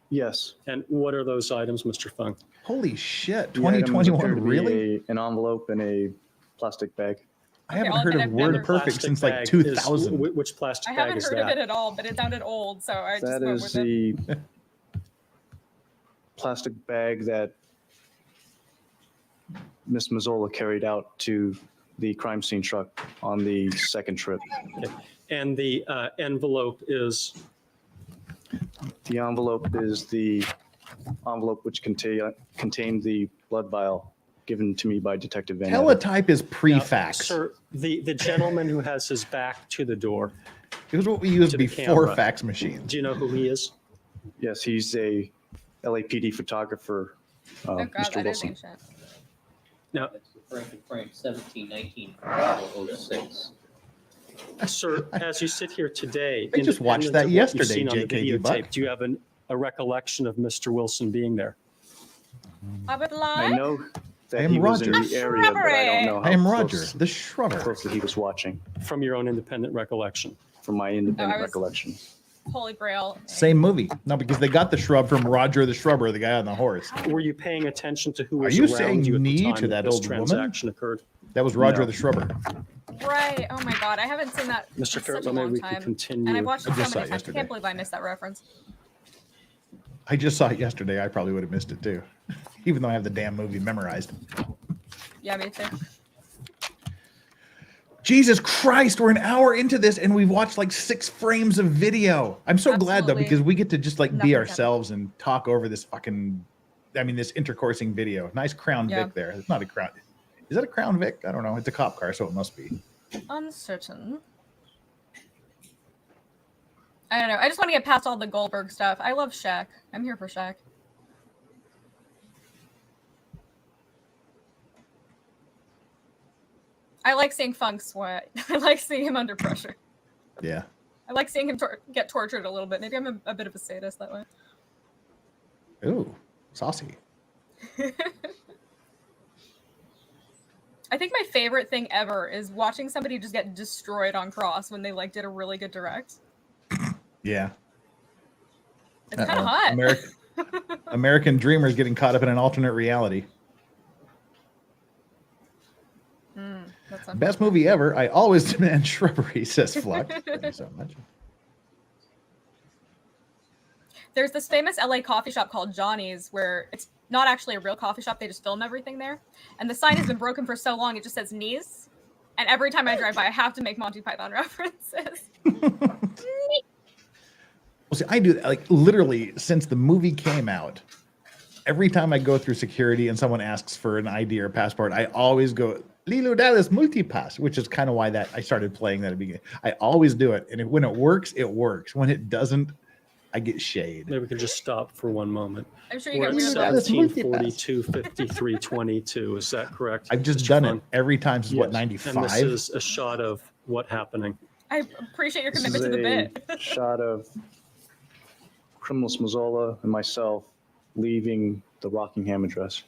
Yes. And what are those items, Mr. Fung? Holy shit! The items appear 2021, to be really? an envelope and a plastic bag. I haven't heard of Word Perfect since like 2000. Which plastic I bag haven't is heard that? of it at all, but it sounded old, so I just That went is with it. the plastic bag that Ms. Mazzola carried out to the crime scene truck on the second trip. Okay. And the envelope is? The envelope is the envelope which contained the blood vial given to me by Detective Van Etten. Teletype is pre-fax. Now, sir, the gentleman who has his back to the door. It was what we used to the before camera. fax machines. Do you know who he is? Yes, he's a LAPD photographer, Oh God, Mr. that is Wilson. ancient. Now, That's referring to frame 1719 06. Sir, as you sit here today, I just watched independent that of what you've yesterday, seen on the JKD Buck. videotape, do you have a recollection of Mr. Wilson being there? I would I like. know that I am he was in Roger. the area, but I don't know I am how Roger, close, the shrubber. close that he was watching From your own independent recollection? from my independent I was- recollection. Holy Grail. Same movie. No, because they got the shrub from Roger the Shrubber, the guy on the horse. Were you paying attention to who Are was you around saying you at the knee time to that this old woman? transaction occurred? That was Roger No. the Shrubber. Right. Oh my God, I haven't seen that in Mr. such Fairwell, a maybe long we can time. continue. And I've watched it I so just saw many it times. I yesterday. can't believe I missed that reference. I just saw it yesterday. I probably would have missed it too, even though I have the damn movie memorized. Yeah, me too. Jesus Christ, we're an hour into this and we've watched like 6 frames of video. I'm so glad though, Absolutely. because we get to just like Nothing be happened. ourselves and talk over this fucking, this intercoursing video. Nice Crown Yeah. Vic there. It's not a Crown. Is that a Crown Vic? I don't know. It's a cop car, so it must be. Uncertain. I don't know. I just want to get past all the Goldberg stuff. I love Shaq. I'm here for Shaq. I like seeing Funk sweat. I like seeing him under pressure. Yeah. I like seeing him get tortured a little bit. Maybe I'm a bit of a sadist that way. Ooh, saucy. I think my favorite thing ever is watching somebody just get destroyed on cross when they like did a really good direct. Yeah. It's kind of hot. American Dreamers getting caught up in an alternate reality. That's Best movie ever. I always demand shrubbery, says Flux. Thank you so much. There's this famous LA coffee shop called Johnny's where it's not actually a real coffee shop. They just film everything there. And the sign has been broken for so long, it just says knees. And every time I drive by, I have to make Monty Python references. Well, see, I do that, like literally since the movie came out. Every time I go through security and someone asks for an ID or passport, I always go Lilo Dallas Multipass, which is kind of why that I started playing that at the beginning. I always do it, and when it works, it works. When it doesn't, I get shade. Maybe we can just stop for one moment. I'm sure you We're get at weird about it. 1742, 53, 22. Is that correct? I've just Mr. done Fung? it every time since what, Yes. 95? And this is a shot of what happening. I appreciate your This commitment is to the a bit. shot of Criminalist Mazzola and myself leaving the Rockingham address.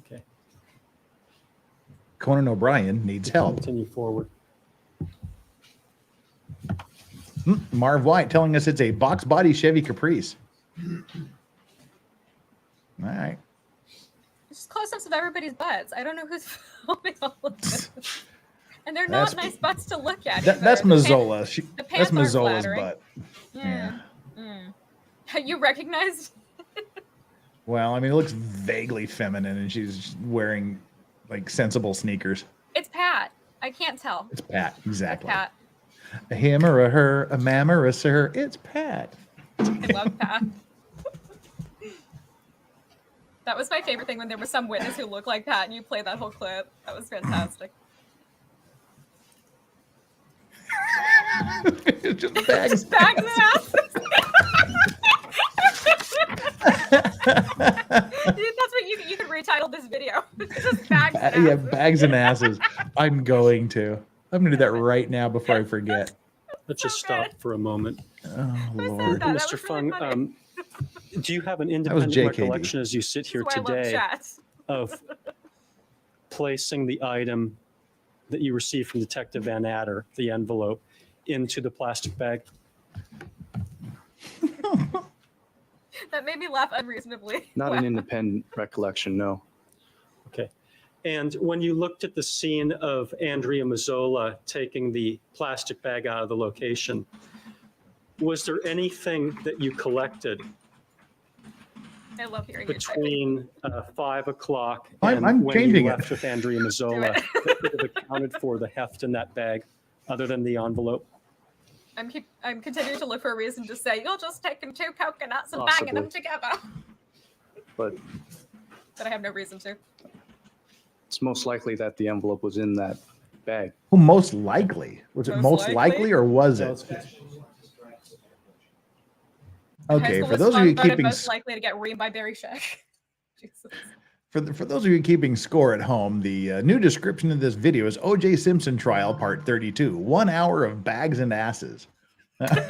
Okay. Conan O'Brien needs help. Continue forward. Marv White telling us it's a box body Chevy Caprice. All right. Just close-ups of everybody's butts. I don't know who's filming all of this. And they're not That's- nice butts to look at. That's either. The pants- Mazzola. the That's pants aren't Mazzola's flattering. butt. Yeah. Mm. You recognized? Well, it looks vaguely feminine, and she's wearing like sensible sneakers. It's Pat. I can't tell. It's Pat, exactly. Pat. A him or a her, a ma'am or a sir. It's Pat. I love Pat. That was my favorite thing when there was some witness who looked like Pat and you played that whole clip. That was fantastic. It's just bags. Just bags and asses. That's what you could retitle this video. Just bags and Yeah, asses. bags and asses. I'm going to do that right now before I forget. Let's just stop for a moment. Oh, Lord. that? That Mr. was Fung, really funny. do you have an was independent JKD. recollection as you sit here That's why I love today chat. of placing the item that you received from Detective Van Adder, the envelope, into the plastic bag? That made me laugh unreasonably. Not Wow. an independent recollection, no. Okay. And when you looked at the scene of Andrea Mazzola taking the plastic bag out of the location, was there anything that you collected I love hearing you say between 5 o'clock I'm and when changing you it. left with Andrea Mazzola that could have accounted for the heft in that bag, other than the envelope? I'm continuing to look for a reason to say you're just taking 2 coconuts and Possibly. banging them together. But But I have no reason to. it's most likely that the envelope was in that bag. Well, most likely. Was it most likely or was it? High Okay, school for was those of fun, you but I'm keeping most likely to get reamed by Barry Scheck. Jesus. for those of you keeping score at home, the new description of this video is OJ Simpson Trial Part 32. 1 hour of bags and asses. That's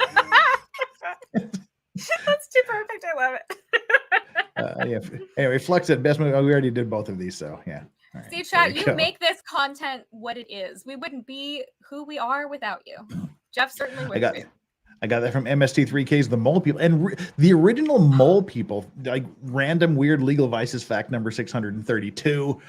too perfect. I love it. Yeah. Anyway, Flex said best movie. Oh, we already did both of these, so yeah. All right, See, chat, there you go. make this content what it is. We wouldn't be who we are without you. Jeff certainly would be. I got that from MST3K's The Mole People. And the original Mole People, like random weird legal vices fact number 632.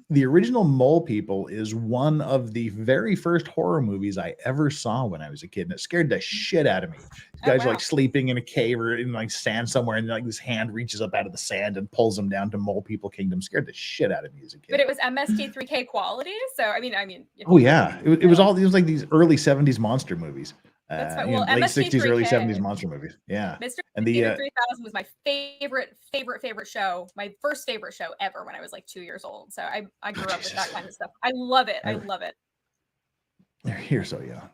The original Mole People is one of the very first horror movies I ever saw when I was a kid. And it scared the shit out of me. These guys are like sleeping in a cave or in like sand somewhere. And like this hand reaches up out of the sand and pulls them down to Mole People Kingdom. Scared the shit out of me as a kid. But it was MST3K quality. So, I mean, you know, Oh, yeah. It was like these early 70s monster movies. That's right. You know, Well, late 60s, early MST3K 70s monster movies. Yeah. Mr. And the 3000 was my favorite show. My first favorite show ever when I was like 2 years old. So I grew up with that kind of stuff. I love it. I love it. You're so young.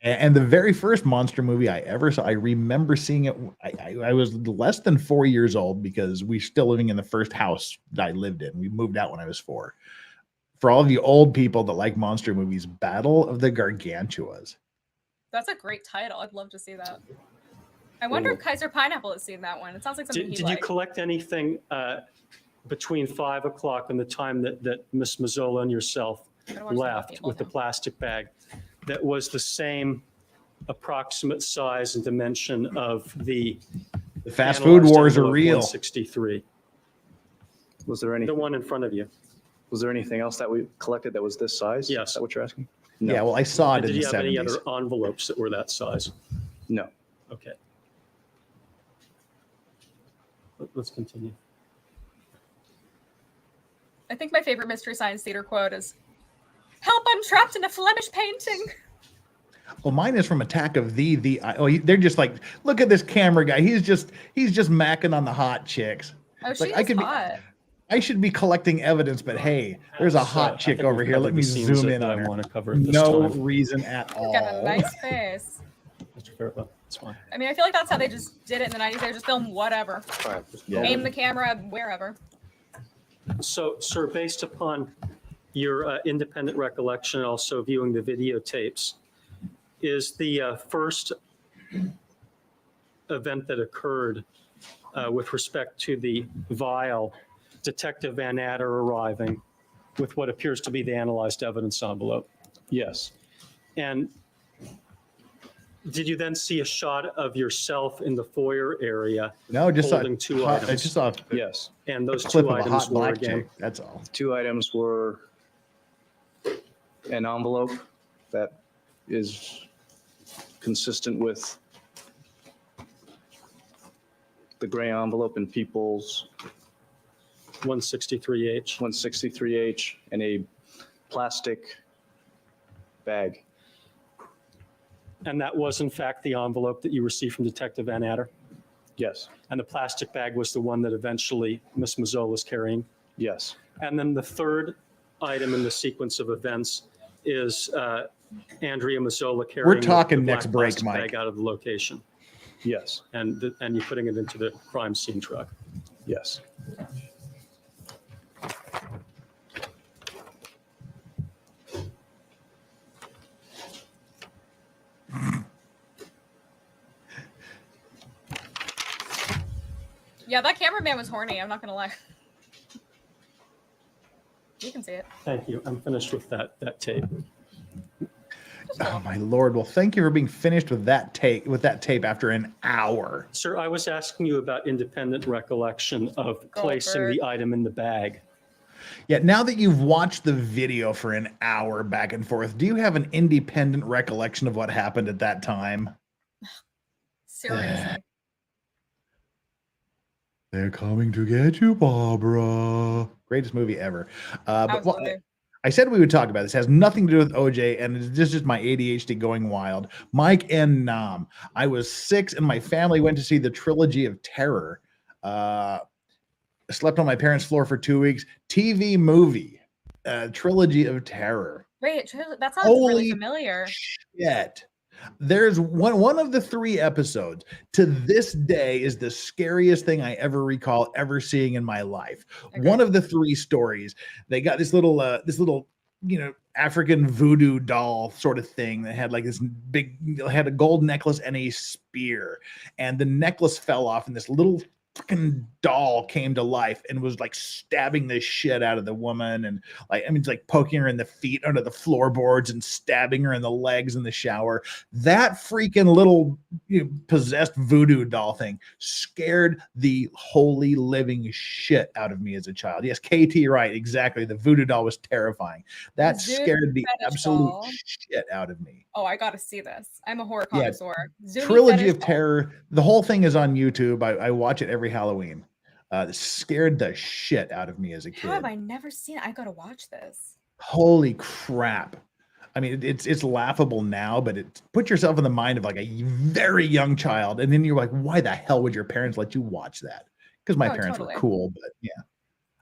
And the very first monster movie I ever saw, I remember seeing it. I was less than 4 years old because we still living in the first house that I lived in. We moved out when I was 4. For all of you old people that like monster movies, Battle of the Gargantuas. That's a great title. I'd love to see that. I wonder if Kaiser Pineapple has seen that one. It sounds like something Did you collect anything between 5 o'clock and the time that Miss Mazzola and yourself left with the plastic bag that was the same approximate size and dimension of the fast food wars are envelope real. 163? Was there any? The one in front of you. Was there anything else that we collected that was this size? Yes. Is that what you're asking? Yeah, well, I saw it And in did the you have any 70s. other envelopes that were that size? No. Okay. Let's continue. I think my favorite Mystery Science Theater quote is, "Help, I'm trapped in a Flemish painting." Well, mine is from Attack of they're just like, look at this camera guy. He's just macking on the hot chicks. Oh, Like, she's hot. I should be collecting evidence, but hey, there's a hot chick over here. Let me zoom in on her. want to cover at this No time. reason at all. Got a nice face. Mr. Fairwell, it's fine. I mean, I feel like that's how they just did it in the 90s. They just film whatever. Yeah. Aim the camera wherever. So, sir, based upon your independent recollection, also viewing the videotapes, is the first event that occurred with respect to the vial, Detective Van Adder arriving with what appears to be the analyzed evidence envelope? Yes. And did you then see a shot of yourself in the foyer area? No, just saw holding two I items? just saw Yes. And those a clip two of a items hot were black again. chick. That's all. 2 items were an envelope that is consistent with the gray envelope in People's 163H. 163H and a plastic bag. And that was in fact the envelope that you received from Detective Van Adder? Yes. And the plastic bag was the one that eventually Ms. Mazzola was carrying? Yes. And then the third item in the sequence of events is Andrea Mazzola carrying talking the black next break, plastic Mike. bag out of the location. Yes. And you're putting it into the crime scene truck. Yes. Yeah, that cameraman was horny. I'm not gonna lie. You can see it. Thank you. I'm finished with that tape. Oh my lord! Well, thank you for being finished with that tape after an hour. Sir, I was asking you about independent recollection of placing the item in the bag. Yeah, now that you've watched the video for an hour back and forth, do you have an independent recollection of what happened at that time? Seriously. They're coming to get you, Barbara. Greatest movie ever. I said we would talk about this. It has nothing to do with OJ, and it's just my ADHD going wild. Mike and Nam. I was 6, and my family went to see the Trilogy of Terror. Slept on my parents' floor for 2 weeks. TV movie, Trilogy of Terror. Wait, that sounds really familiar. Shit. There's one of the 3 episodes to this day is the scariest thing I ever recall ever seeing in my life. Okay. One of the 3 stories, they got this little African voodoo doll sort of thing that had like this had a gold necklace and a spear, and the necklace fell off, and this little fucking doll came to life and was like stabbing the shit out of the woman, and it's like poking her in the feet under the floorboards and stabbing her in the legs in the shower. That freaking little possessed voodoo doll thing scared the holy living shit out of me as a child. Yes, KT, right, exactly. The voodoo doll was terrifying. That scared the absolute shit out of me. Oh, I gotta see this. I'm a horror connoisseur. Trilogy of Terror. The whole thing is on YouTube. I watch it every Halloween. It scared the shit out of me as a kid. How have I never seen it? I gotta watch this. Holy crap. I mean, it's laughable now, but put yourself in the mind of like a very young child, and then you're like, why the hell would your parents let you watch that? Because my parents were cool, but yeah.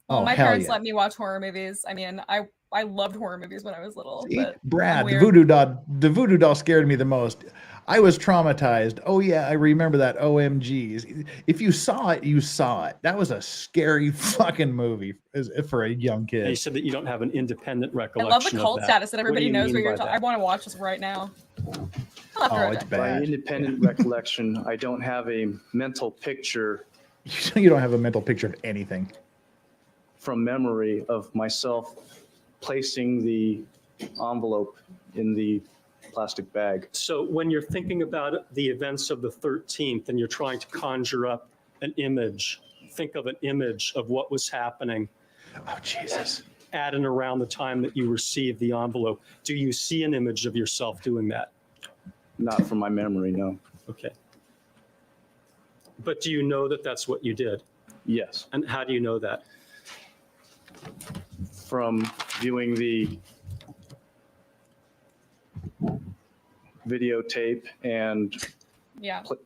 Well, my parents let me watch horror movies. I mean, I loved horror movies when I was little. See, Brad, the voodoo doll scared me the most. I was traumatized. Oh yeah, I remember that. OMGs. If you saw it, you saw it. That was a scary fucking movie for a young kid. And you said that you don't have an independent recollection. I love the cult status that everybody knows what you're talking. I want to watch this right now. It's bad. By independent recollection, I don't have a mental picture. You don't have a mental picture of anything. From memory of myself placing the envelope in the plastic bag. So when you're thinking about the events of the 13th and you're trying to conjure up an image, think of an image of what was happening. Oh, Jesus. At and around the time that you received the envelope. Do you see an image of yourself doing that? Not from my memory, no. Okay. But do you know that that's what you did? Yes. And how do you know that? From viewing the videotape and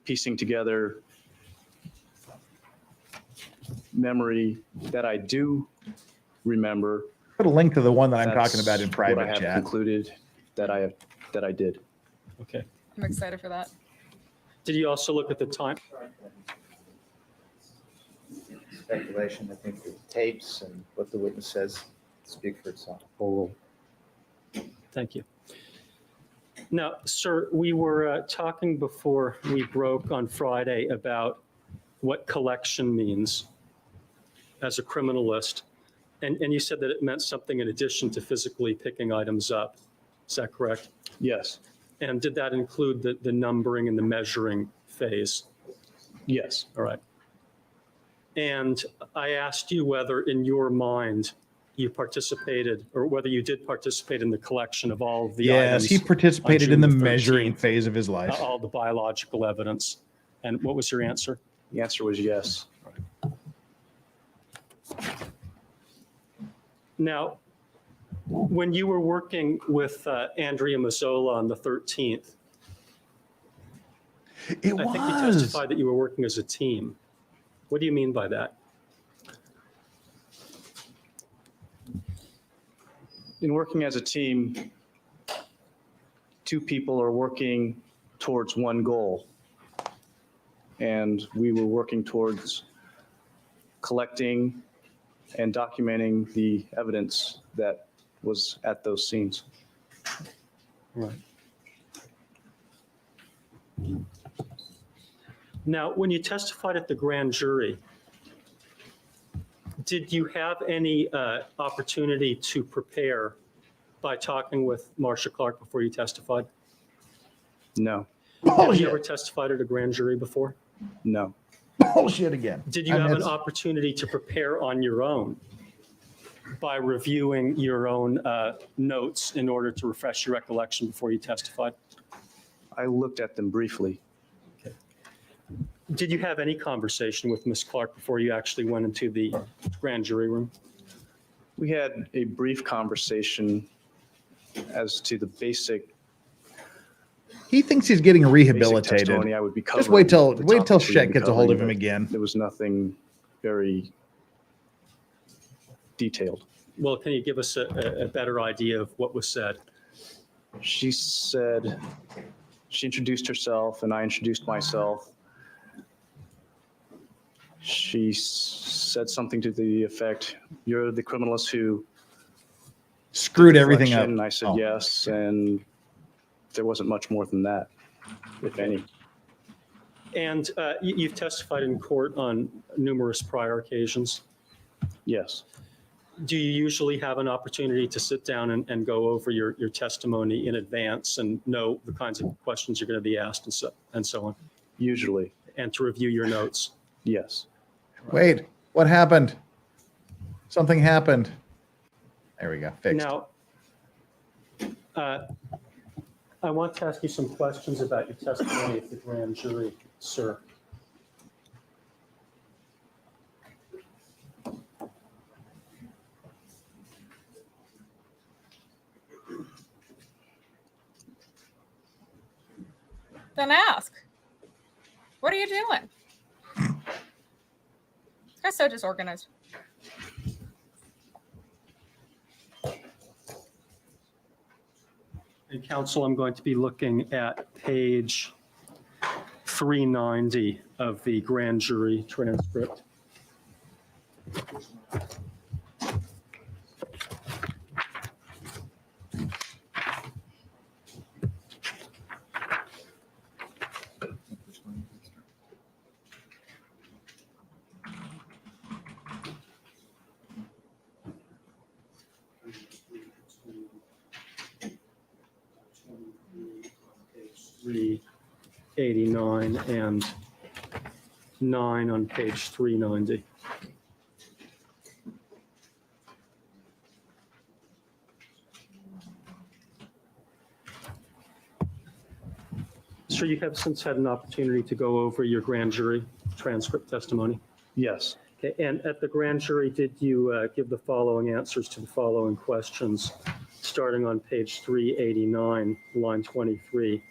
piecing together memory that I do remember. Put a link to the one that I'm talking about in private what I have chat. Concluded that I did. Okay. I'm excited for that. Did you also look at the time? Speculation. I think the tapes and what the witness says speak for itself. Thank you. Now, sir, we were talking before we broke on Friday about what collection means as a criminalist. And you said that it meant something in addition to physically picking items up. Is that correct? Yes. And did that include the numbering and the measuring phase? Yes. All right. And I asked you whether in your mind you participated or whether you did participate in the collection of all of the items. Yes, he participated in the measuring phase of his life. All the biological evidence. And what was your answer? The answer was yes. Now, when you were working with Andrea Mazzola on the 13th, I think you testified that you were working as a team. What do you mean by that? In working as a team, 2 people are working towards one goal. And we were working towards collecting and documenting the evidence that was at those scenes. Right. Now, when you testified at the grand jury, did you have any opportunity to prepare by talking with Marcia Clark before you testified? No. Have you ever testified at a grand jury before? No. Bullshit again. Did you have an opportunity to prepare on your own by reviewing your own notes in order to refresh your recollection before you testified? I looked at them briefly. Did you have any conversation with Ms. Clark before you actually went into the grand jury room? We had a brief conversation as to the basic. He thinks he's getting rehabilitated. Testimony I would be Just wait till covering, the topics we would Scheck be gets a hold of covering, him again. There was nothing very detailed. Well, can you give us a better idea of what was said? She said, she introduced herself and I introduced myself. She said something to the effect, "You're the criminalist who screwed everything up." And I said, yes, and there wasn't much more than that, if any. And you've testified in court on numerous prior occasions. Yes. Do you usually have an opportunity to sit down and go over your testimony in advance and know the kinds of questions you're going to be asked and so on? Usually. And to review your notes? Yes. Wait, what happened? Something happened. There we go. Fixed. Now, I want to ask you some questions about your testimony at the grand jury, sir. Then ask. What are you doing? That's so disorganized. And counsel, I'm going to be looking at page 390 of the grand jury transcript. Page 389 and 9 on page 390. Sir, you have since had an opportunity to go over your grand jury transcript testimony? Yes. Okay, and at the grand jury, did you give the following answers to the following questions, starting on page 389, line 23?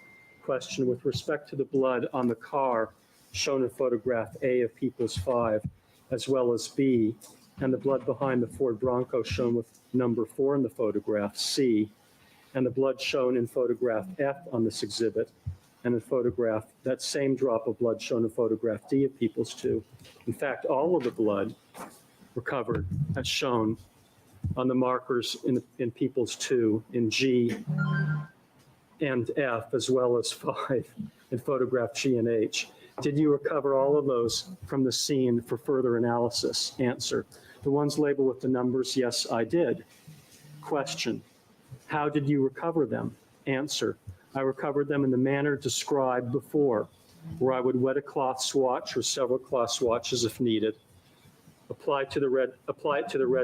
Question: with respect to the blood on the car shown in photograph A of People's 5, as well as B, and the blood behind the Ford Bronco shown with number 4 in the photograph C, and the blood shown in photograph F on this exhibit, and in photograph, that same drop of blood shown in photograph D of People's 2. In fact, all of the blood recovered as shown on the markers in People's 2, in G and F, as well as 5 in photograph G and H. Did you recover all of those from the scene for further analysis? Answer: the ones labeled with the numbers, yes, I did. Question: how did you recover them? Answer: I recovered them in the manner described before, where I would wet a cloth swatch or several cloth swatches if needed, apply it to the red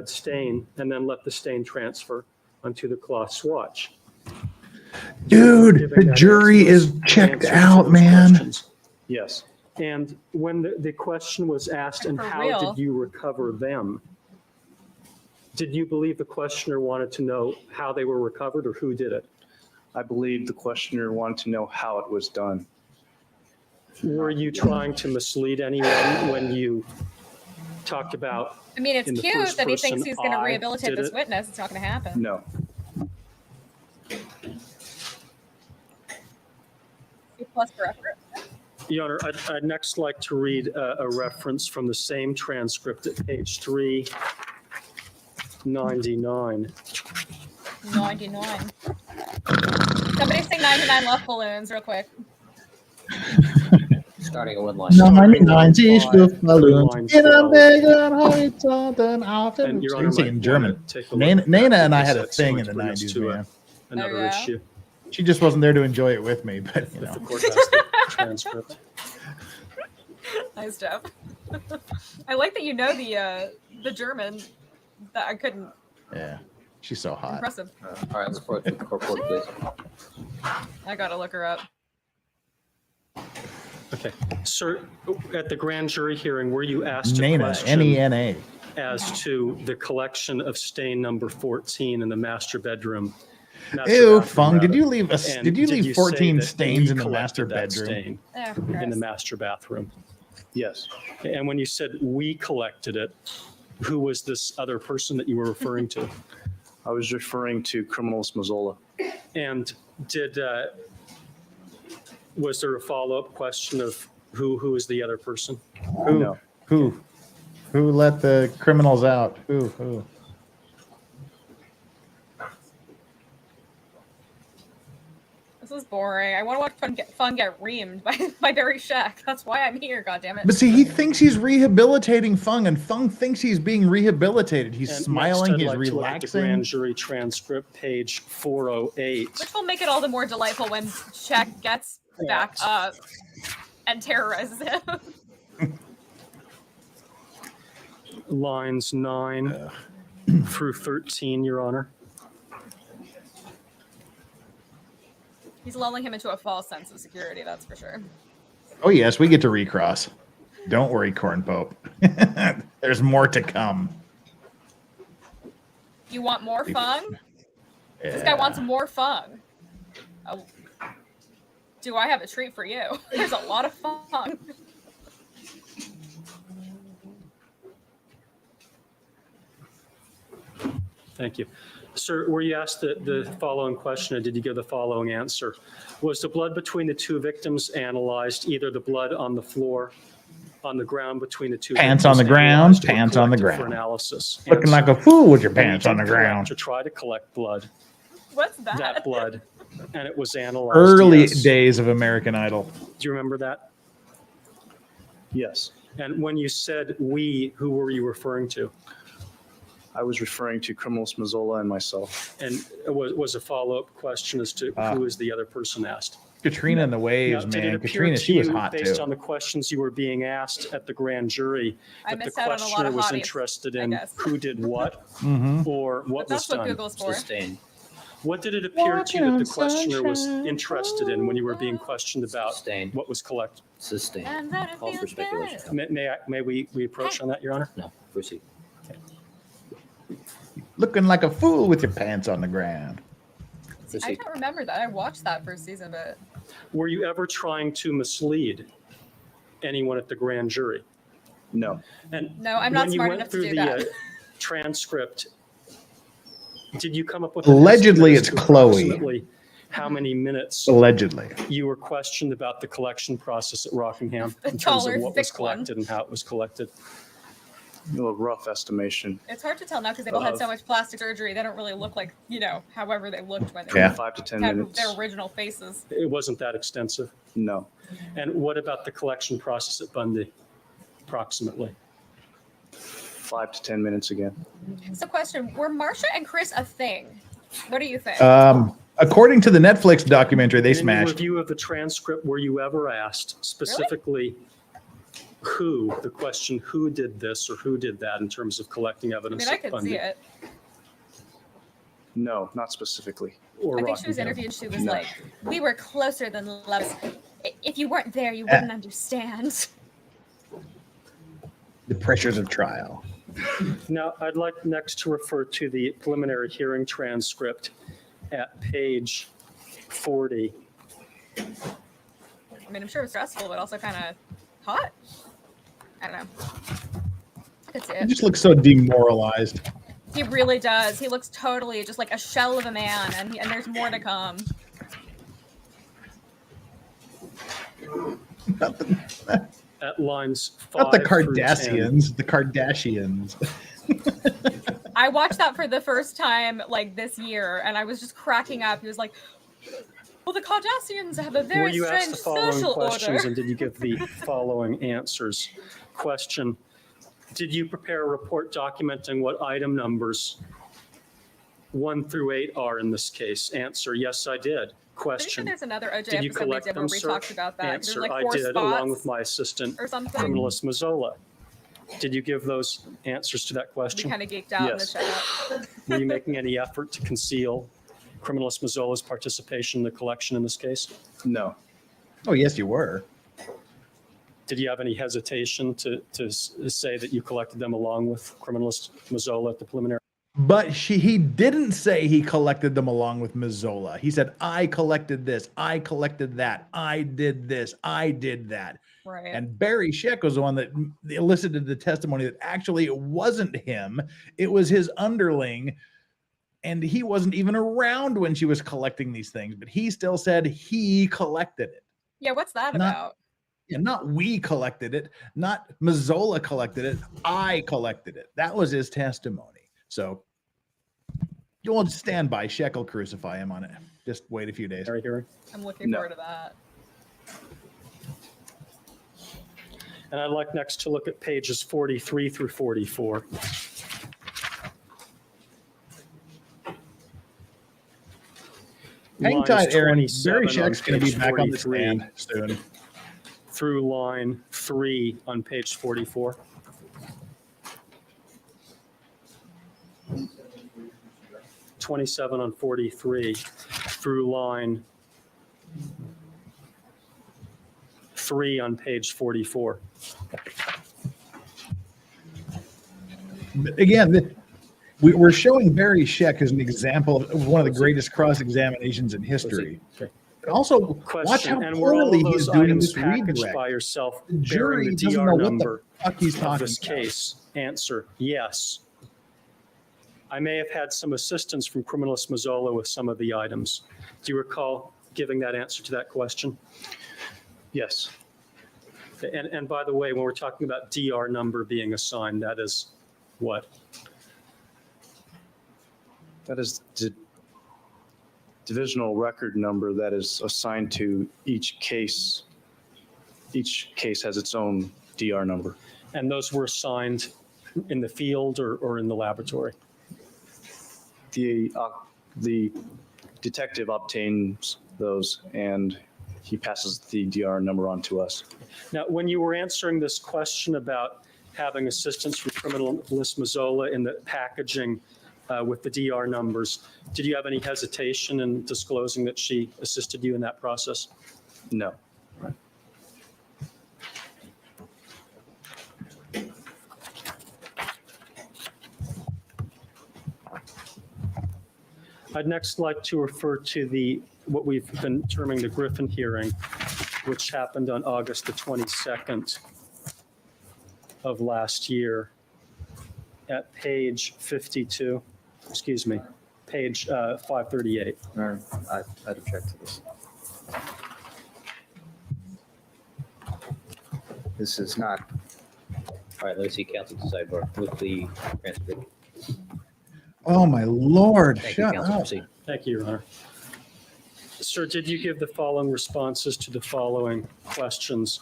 stain, and then let the stain transfer onto the cloth swatch. Dude, the jury is checked out, man. Questions. Yes. And when the question was asked, and how did you recover them? Did you believe the questioner wanted to know how they were recovered or who did it? I believe the questioner wanted to know how it was done. Were you trying to mislead anyone when you talked about? I mean, it's cute that he thinks he's going to I rehabilitate did this it? witness. It's not going to happen. No. Plus for effort. Your Honor, I'd next like to read a reference from the same transcript at page 399. 99. Somebody sing 99 Love Balloons real quick. Starting at one line. 99 Luftballons in a big And Your Honor, in German. take a look Nana at and I because had a that's thing going in the to bring us 90s, to man. another Oh, yeah? issue. She just wasn't there to enjoy it with me, but you If the know. court has the transcript. Nice job. I like that you know the German. That I couldn't. Yeah, she's so hot. Impressive. All right, let's go to the court, please. I gotta look her up. Okay. Sir, at the grand jury hearing, were you asked a Nena, question N-E-N-A. as to the collection of stain number 14 in the master bedroom? Ew, bathroom, Fung, rather. did you leave And you leave say 14 that stains we in the collected master that bedroom? stain in the master bathroom? Yes. And when you said we collected it, who was this other person that you were referring to? I was referring to criminalist Mazzola. And was there a follow-up question of who is the other person? Who? No. Who let the criminals out? Who? This is boring. I want to watch Fun get reamed by Barry Schleck. That's why I'm here, goddammit. But see, he thinks he's rehabilitating Fung, and Fung thinks he's being rehabilitated. He's And smiling, next, I'd he's like to look at the relaxing. grand jury transcript, page 408. Which will make it all the more delightful when Schleck gets back up and terrorizes him. Lines 9 through 13, Your Honor. He's lulling him into a false sense of security, that's for sure. Oh yes, we get to recross. Don't worry, Corn Pope. There's more to come. You want more Fung? This guy wants more Fung. Oh. Do I have a treat for you? There's a lot of Fung. Thank you. Sir, were you asked the following question, and did you give the following answer? Was the blood between the two victims analyzed, either the blood on the floor, on the ground between the two Pants victims, on the ground, analyzed or pants on the collected for ground. analysis? Looking Answer. like a fool with your When you pants on did the collect ground. To try to collect blood, What's that? that blood, and it was analyzed. Early yes. days of American Idol. Do you remember that? Yes. And when you said we, who were you referring to? I was referring to criminalist Mazzola and myself. And it was a follow-up question as to who is the other person asked? Katrina and the Waves, Now, did it man. appear Katrina, to she was you, hot based too. on the questions you were being asked at the grand jury, I that the missed out on a lot questioner of was hotties, interested I in guess. who did what Mhm. or what But was that's what done? Google's for. Sustained. What did it appear to you that the Walking on questioner was sunshine. interested in when you were being questioned about Sustained. what was collected? Sustained. And then it Call for feels speculation. good. May we approach on that, Your Honor? No, proceed. Looking like a fool with your pants on the ground. See, I don't remember that. I watched that first season, but Were you ever trying to mislead anyone at the grand jury? No. And No, I'm not when you smart went enough to through do the, that. transcript, did you come up with an Allegedly, estimate as it's to Chloe. approximately how many minutes Allegedly. you were questioned about the collection process at Rockingham The in terms taller, of what was thick one. collected and how it was collected? A rough estimation. it's hard to tell now because they've all had so much plastic surgery. They don't really look like, however they looked when they Yeah. 5 to 10 had minutes. their original faces. It wasn't that extensive. No. And what about the collection process at Bundy, approximately? 5 to 10 minutes again. So, question: were Marsha and Chris a thing? What do you think? According to the Netflix documentary, they In your smashed. review of the transcript, were you ever asked specifically the question who did this or who did that in terms of collecting I evidence mean, I at could Bundy? see it. No, not specifically. Or I think she was Rockingham? interviewed. She was No. like, "We were closer than lovers. If you weren't there, you wouldn't understand." The pressures of trial. Now, I'd like next to refer to the preliminary hearing transcript at page 40. I mean, I'm sure it was stressful, but also kind of hot. I don't know. I could see He it. just looks so demoralized. He really does. He looks totally just like a shell of a man, and there's more to come. At lines 5 Not the through 10. Kardashians. The Kardashians. I watched that for the first time like this year, and I was just cracking up. He was like, "Well, the Kardashians have a Were very you asked strange the following social questions order." and did you give the following answers? Question: did you prepare a report documenting what item numbers 1 through 8 are in this case? Answer: yes, I did. Pretty sure Question: there's another OJ did you episode we collect did where them, we sir? talked about that. Answer: There's like I 4 did, spots along with my assistant, or something. criminalist Mazzola. Did you give those answers to that We question? kind of geeked out Yes. in the chat. Were you making any effort to conceal criminalist Mazzola's participation in the collection in this case? No. Oh, yes, you were. Did you have any hesitation to say that you collected them along with criminalist Mazzola at the preliminary? But he didn't say he collected them along with Mazzola. He said, I collected this, I collected that, I did this, I did that. Right. And Barry Scheck was the one that elicited the testimony that actually it wasn't him, it was his underling. And he wasn't even around when she was collecting these things, but he still said he collected it. Yeah, what's that about? Yeah, not we collected it, not Mazzola collected it, I collected it. That was his testimony. So you won't stand by. Scheck will crucify him on it. Just wait a few days. I'm looking forward to that. And I'd like next to look at pages 43 through 44. Hang tight, Aaron. Barry 27 Scheck's on going to be page back on the 43 stand soon. Through line 3 on page 44. '27 on 43 through line 3 on page 44. Again, we're showing Barry Scheck as an example of one of the greatest cross-examinations in history. Okay. But also, watch how poorly he's doing this packaged redirect. by yourself The jury bearing the doesn't DR know what the number fuck he's of talking this about. case? Answer, yes. I may have had some assistance from criminalist Mazzola with some of the items. Do you recall giving that answer to that question? Yes. And by the way, when we're talking about DR number being assigned, that is what? That is the divisional record number that is assigned to each case. Each case has its own DR number. And those were assigned in the field or in the laboratory? The detective obtains those and he passes the DR number on to us. Now, when you were answering this question about having assistance from criminalist Mazzola in the packaging with the DR numbers, did you have any hesitation in disclosing that she assisted you in that process? No. I'd next like to refer to what we've been terming the Griffin hearing, which happened on August the 22nd of last year at page 52, excuse me, page 538. I'd object to this. This is not. All right, let's see counsel sidebar with the transcript. Oh, my Lord. Thank Shut you, counsel. up. Proceed. Thank you, Your Honor. Sir, did you give the following responses to the following questions?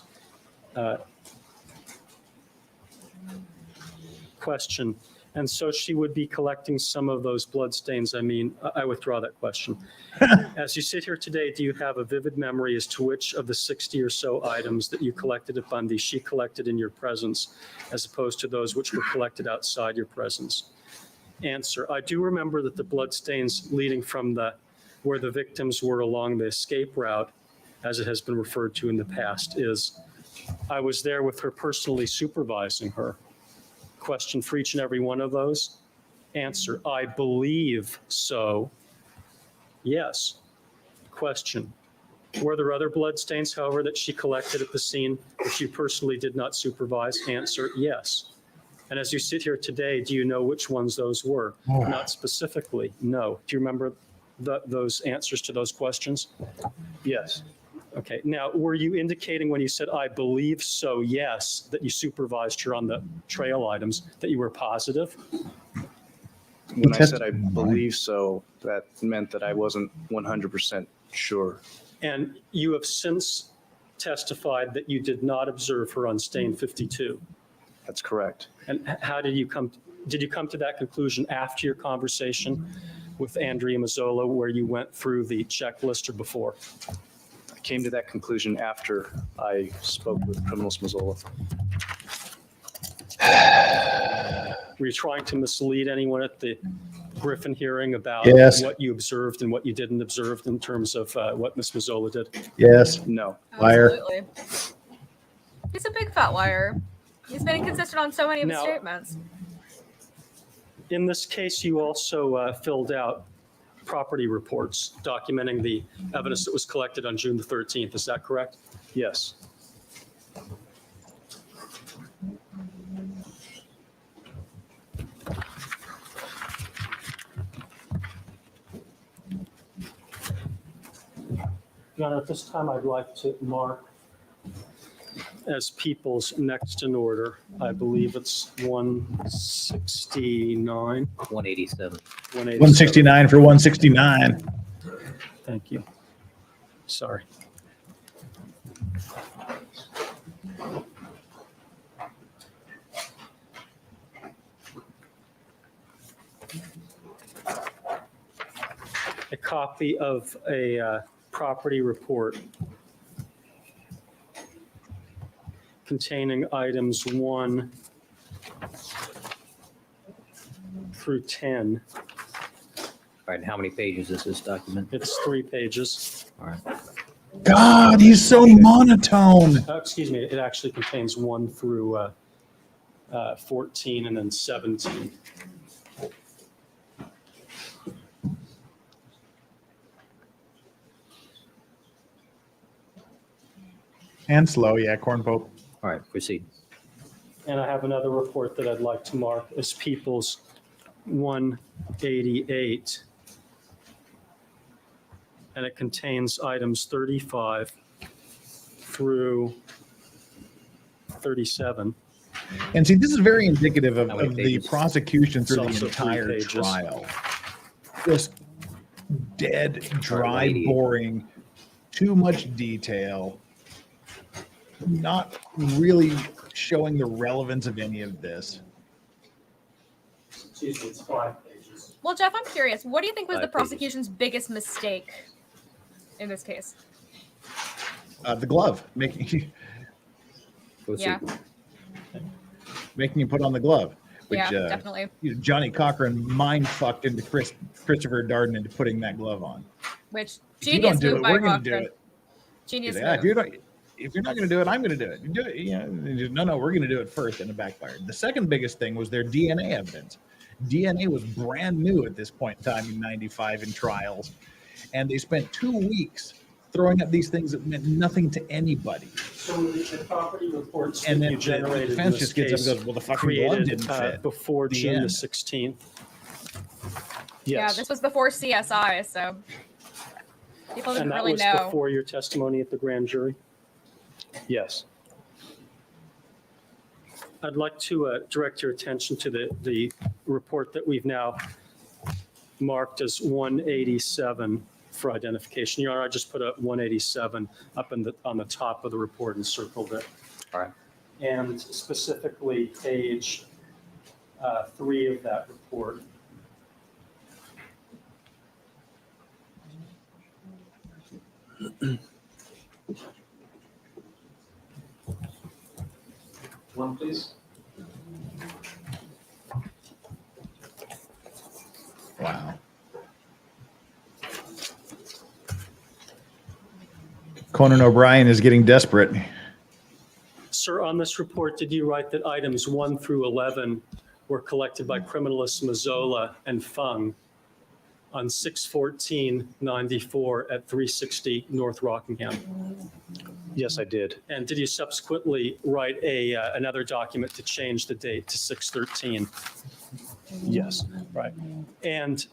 Question. And so she would be collecting some of those bloodstains. I withdraw that question. As you sit here today, do you have a vivid memory as to which of the 60 or so items that you collected at Bundy she collected in your presence, as opposed to those which were collected outside your presence? Answer. I do remember that the bloodstains leading from where the victims were along the escape route, as it has been referred to in the past, is I was there with her personally supervising her. Question for each and every one of those. Answer. I believe so. Yes. Question. Were there other bloodstains, however, that she collected at the scene that you personally did not supervise? Answer. Yes. And as you sit here today, do you know which ones those were? Oh. Not specifically. No. Do you remember those answers to those questions? Yes. Okay. Now, were you indicating when you said, I believe so, yes, that you supervised her on the trail items, that you were positive? When I said I believe so, that meant that I wasn't 100% sure. And you have since testified that you did not observe her on stain 52. That's correct. And how did you come to that conclusion after your conversation with Andrea Mazzola, where you went through the checklist or before? I came to that conclusion after I spoke with criminalist Mazzola. Were you trying to mislead anyone at the Griffin hearing about Yes. what you observed and what you didn't observe in terms of what Ms. Mazzola did? Yes. No. Liar. Absolutely. He's a big fat liar. He's been inconsistent on so many of his Now- statements. In this case, you also filled out property reports documenting the evidence that was collected on June the 13th. Is that correct? Yes. Your Honor, at this time, I'd like to mark as people's next in order. I believe it's 169. 187. 169 for 169. Thank you. Sorry. A copy of a property report containing items 1 through 10. All right, how many pages is this document? It's 3 pages. All right. God, he's so monotone. Excuse me, it actually contains 1 through 14 and then 17. And slow, yeah, corn pope. All right, proceed. And I have another report that I'd like to mark as People's 188. And it contains items 35 through 37. And see, this is very indicative of, How many of the pages? prosecution through It's the also 3 entire pages. trial. Just dead, dry, 188. boring, too much detail, not really showing the relevance of any of this. Excuse me, it's 5 pages. Well, Jeff, I'm curious. What do you think was the 5 pages. prosecution's biggest mistake in this case? The glove, making Proceed. Yeah, making you put on the glove. Which, yeah, definitely. Johnny Cochran mind fucked into Christopher Darden into putting that glove on. Which If you don't genius do move it, by we're going to do Cochran. it. Genius Yeah, move. if you're not going to do it, I'm going to do it. You do it. You know, and just, no, we're going to do it first, and it backfired. The second biggest thing was their DNA evidence. DNA was brand new at this point in time in '95 in trials, and they spent 2 weeks throwing up these things that meant nothing to anybody. So the property reports And that then you the generated in defense this just gets up case and goes, "Well, the fucking glove created didn't fit." before The June the end. 16th. Yeah, Yes. this was before CSI, so people didn't And that really was know. before your testimony at the grand jury? Yes. I'd like to direct your attention to the report that we've now marked as 187 for identification. Your Honor, I just put a 187 up on the top of the report and circled it. All right. And specifically page 3 of that report. One, please. Wow. Conan O'Brien is getting desperate. Sir, on this report, did you write that items 1 through 11 were collected by criminalists Mazzola and Fung on 6/14/94 at 360 North Rockingham? Yes, I did. And did you subsequently write another document to change the date to 6/13? Yes. Right. And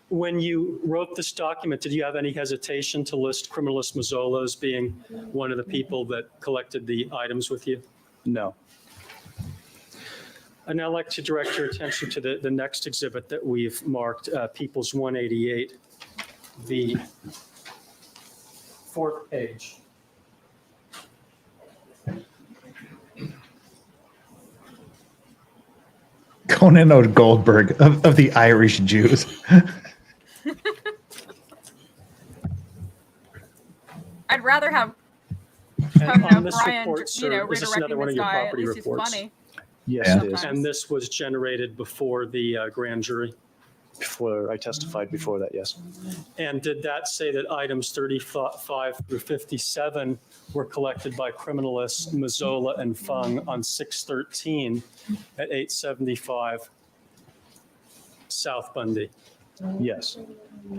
when you wrote this document, did you have any hesitation to list criminalist Mazzola as being one of the people that collected the items with you? No. I'd now like to direct your attention to the next exhibit that we've marked, People's 188, the 4th page. Conan O. Goldberg of the Irish Jews. I'd rather have And Conan on this O'Brien, report, sir, is this redirecting another one of this your guy. At property least he's reports? funny. Yes, Yeah. it is. And this was generated before the grand jury? before I testified before that, yes. And did that say that items 35 through 57 were collected by criminalists Mazzola and Fung on 6/13 at 875 South Bundy? Yes.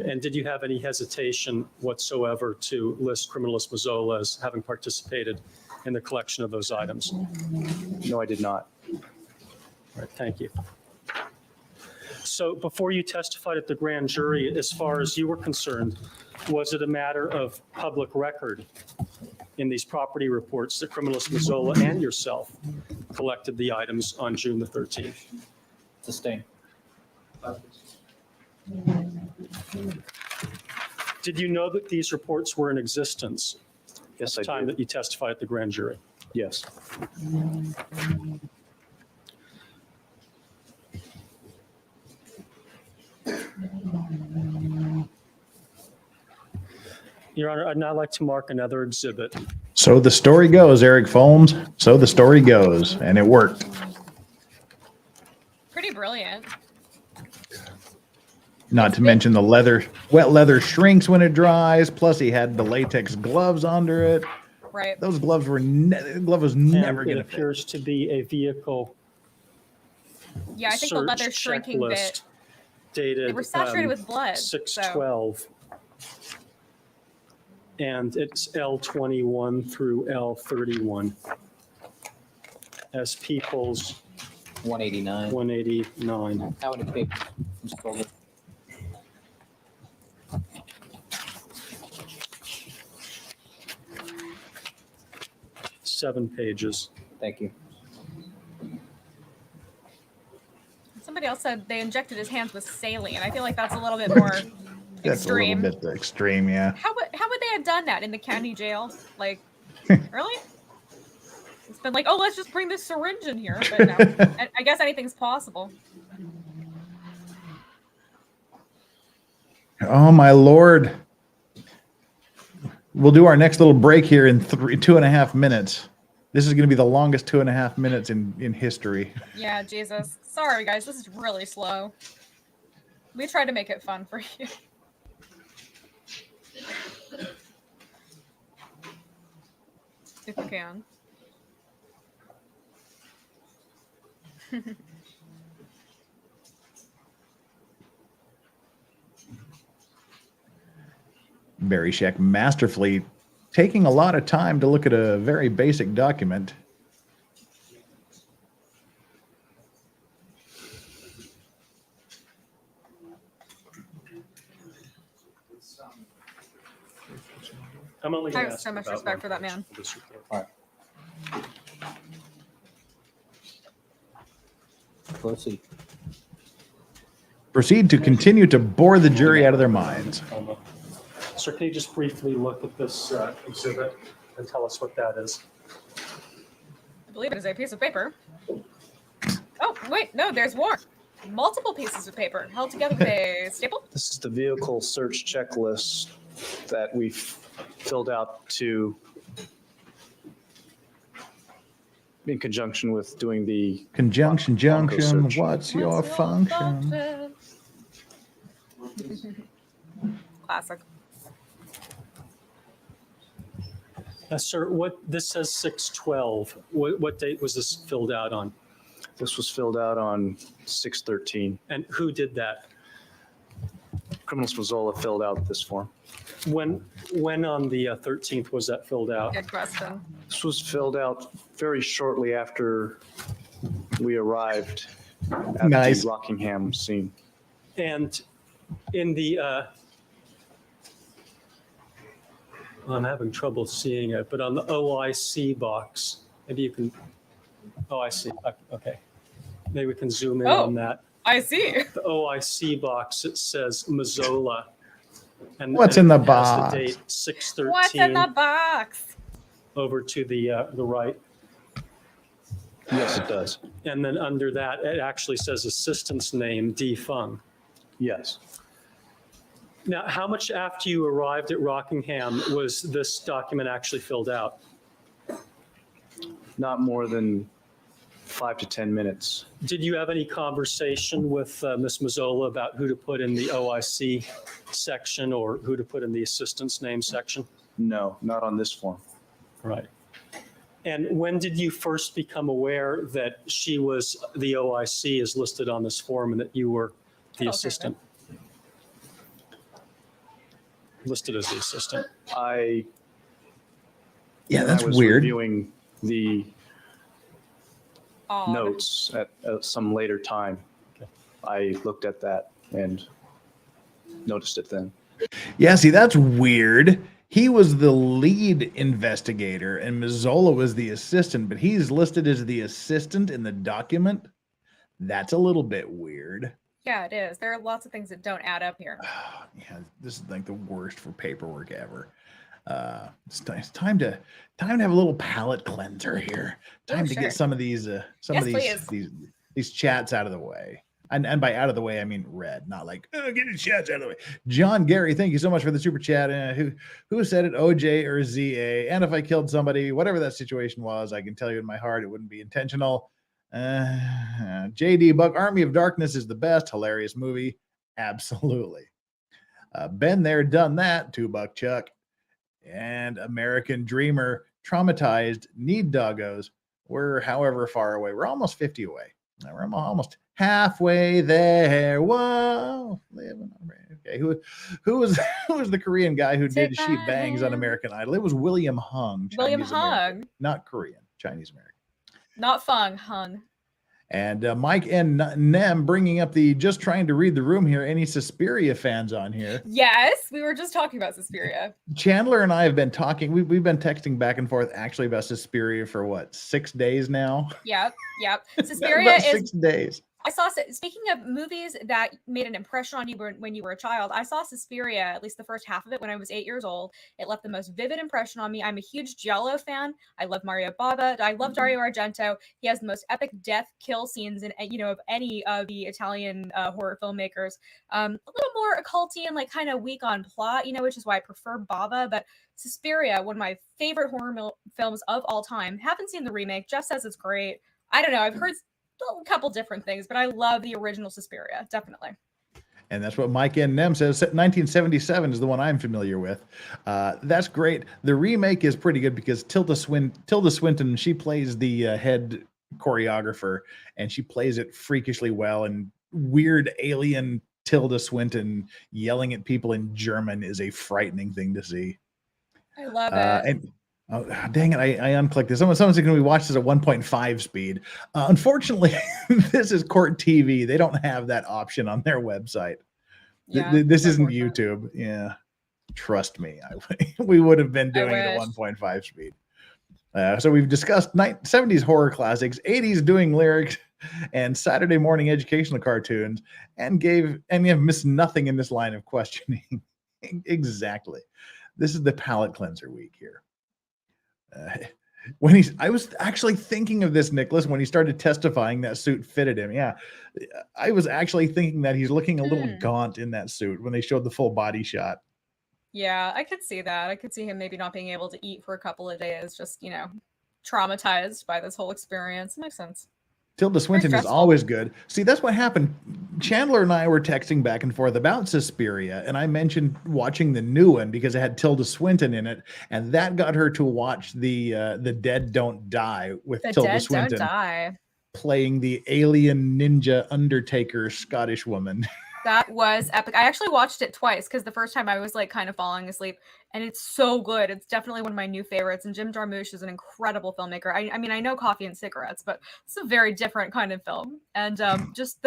And did you have any hesitation whatsoever to list criminalist Mazzola as having participated in the collection of those items? No, I did not. All right, thank you. So before you testified at the grand jury, as far as you were concerned, was it a matter of public record in these property reports that criminalist Mazzola and yourself collected the items on June the 13th? Sustained. Did you know that these reports were in existence Yes, at the I time did. that you testified at the grand jury? Yes. Your Honor, I'd now like to mark another exhibit. So the story goes, Eric Folmes. So the story goes, and it worked. Pretty brilliant. Not to mention the leather, wet leather shrinks when it dries. Plus, he had the latex gloves under it. Right. Those gloves were glove was never And going it to fit. appears to be a vehicle Yeah, I think the leather search shrinking checklist bit. dated They were saturated with blood. 6/12. And it's L21 through L31 as People's 189. 189. How many papers, Mr. Goldberg? Seven pages. Thank you. Somebody else said they injected his hands with saline. I feel like that's a little bit more That's extreme. a little bit extreme, yeah. How would they have done that in the county jail? Like, really? It's been like, oh, let's just bring this syringe in here. But no, I guess anything's possible. Oh my Lord. We'll do our next little break here in 2.5 minutes. This is going to be the longest 2.5 minutes in history. Yeah, Jesus. Sorry, guys. This is really slow. We tried to make it fun for you. If you can. Barry Scheck masterfully taking a lot of time to look at a very basic document. I'm only I going to have ask so much about respect one for that page man. of this report. All right. Proceed. Proceed to continue to bore the jury out of their minds. Sir, can you just briefly look at this exhibit and tell us what that is? I believe it is a piece of paper. Oh, wait, no, there's more. Multiple pieces of paper held together with a staple. This is the vehicle search checklist that we filled out in conjunction with doing the Conjunction, Bronco junction, search. what's your function? Classic. Sir, this says 6/12. What date was this filled out on? This was filled out on 6/13. And who did that? Criminals Mazzola filled out this form. When on the 13th was that filled out? Good question. This was filled out very shortly after we arrived at Nice. the Rockingham scene. And in the, I'm having trouble seeing it, but on the OIC box, maybe you can, oh, I see. Okay. Maybe we can zoom in Oh. on that. I see. The OIC box, it says Mazzola. And What's in the it has box? The date 6/13 What's in the box? over to the right. Yes, it does. And then under that, it actually says assistant's name, D. Fung. Yes. Now, how much after you arrived at Rockingham was this document actually filled out? Not more than 5 to 10 minutes. Did you have any conversation with Ms. Mazzola about who to put in the OIC section or who to put in the assistant's name section? No, not on this form. Right. And when did you first become aware that she was the OIC as listed on this form and that you were the assistant? Listed as the assistant. Yeah, that's I was weird. Reviewing the notes at some later time. I looked at that and noticed it then. Yeah, see, that's weird. He was the lead investigator and Mazzola was the assistant, but he's listed as the assistant in the document. That's a little bit weird. Yeah, it is. There are lots of things that don't add up here. Yeah, this is like the worst for paperwork ever. It's time to have a little palate cleanser here. Time to get some of these these chats out of the way. And by out of the way, I mean red, not like get the chats out of the way. John Gary, thank you so much for the super chat. Who said it, OJ or ZA? And if I killed somebody, whatever that situation was, I can tell you in my heart it wouldn't be intentional. JD Buck, Army of Darkness is the best. Hilarious movie. Absolutely. Been there, done that. $2 Chuck. And American Dreamer, traumatized, need doggos. We're however far away. We're almost 50 away. We're almost halfway there. Whoa. Okay. Who was the Korean guy who did Sheep Bangs on American Idol? It was William Hung. William Hung. Not Korean, Chinese American. Not Fung, Hung. And Mike and Nem bringing up the just trying to read the room here. Any Suspiria fans on here? Yes, we were just talking about Suspiria. Chandler and I have been talking. We've been texting back and forth actually about Suspiria for what, 6 days now? Yep. Suspiria is 6 days. I saw, speaking of movies that made an impression on you when you were a child, I saw Suspiria, at least the first half of it, when I was 8 years old. It left the most vivid impression on me. I'm a huge Giallo fan. I love Mario Bava. I love Dario Argento. He has the most epic death kill scenes in, of any of the Italian horror filmmakers. A little more occulty and like kind of weak on plot, which is why I prefer Bava. But Suspiria, one of my favorite horror films of all time. Haven't seen the remake. Jeff says it's great. I don't know. I've heard a couple different things, but I love the original Suspiria, definitely. And that's what Mike N. Nem says. 1977 is the one I'm familiar with. That's great. The remake is pretty good because Tilda Swinton, she plays the head choreographer, and she plays it freakishly well. And weird alien Tilda Swinton yelling at people in German is a frightening thing to see. I love it. And oh, dang it, I unclicked this. Someone said, can we watch this at 1.5 speed? Unfortunately, this is Court TV. They don't have that option on their website. Yeah, this isn't YouTube. Yeah, trust me. We would have been doing it at 1.5 speed. So we've discussed 70s horror classics, 80s doing lyrics, and Saturday morning educational cartoons, and you have missed nothing in this line of questioning. Exactly. This is the palate cleanser week here. I was actually thinking of this, Nicholas, when he started testifying that suit fitted him. Yeah, I was actually thinking that he's looking a little gaunt in that suit when they showed the full body shot. Yeah, I could see that. I could see him maybe not being able to eat for a couple of days, just, traumatized by this whole experience. It makes sense. Tilda Swinton is always good. See, that's what happened. Chandler and I were texting back and forth about Suspiria, and I mentioned watching the new one because it had Tilda Swinton in it, and that got her to watch the Dead Don't Die with Tilda Swinton playing the alien ninja Undertaker Scottish woman. That was epic. I actually watched it twice because the first time I was like kind of falling asleep, and it's so good. It's definitely one of my new favorites. And Jim Jarmusch is an incredible filmmaker. I mean, I know Coffee and Cigarettes, but it's a very different kind of film. And just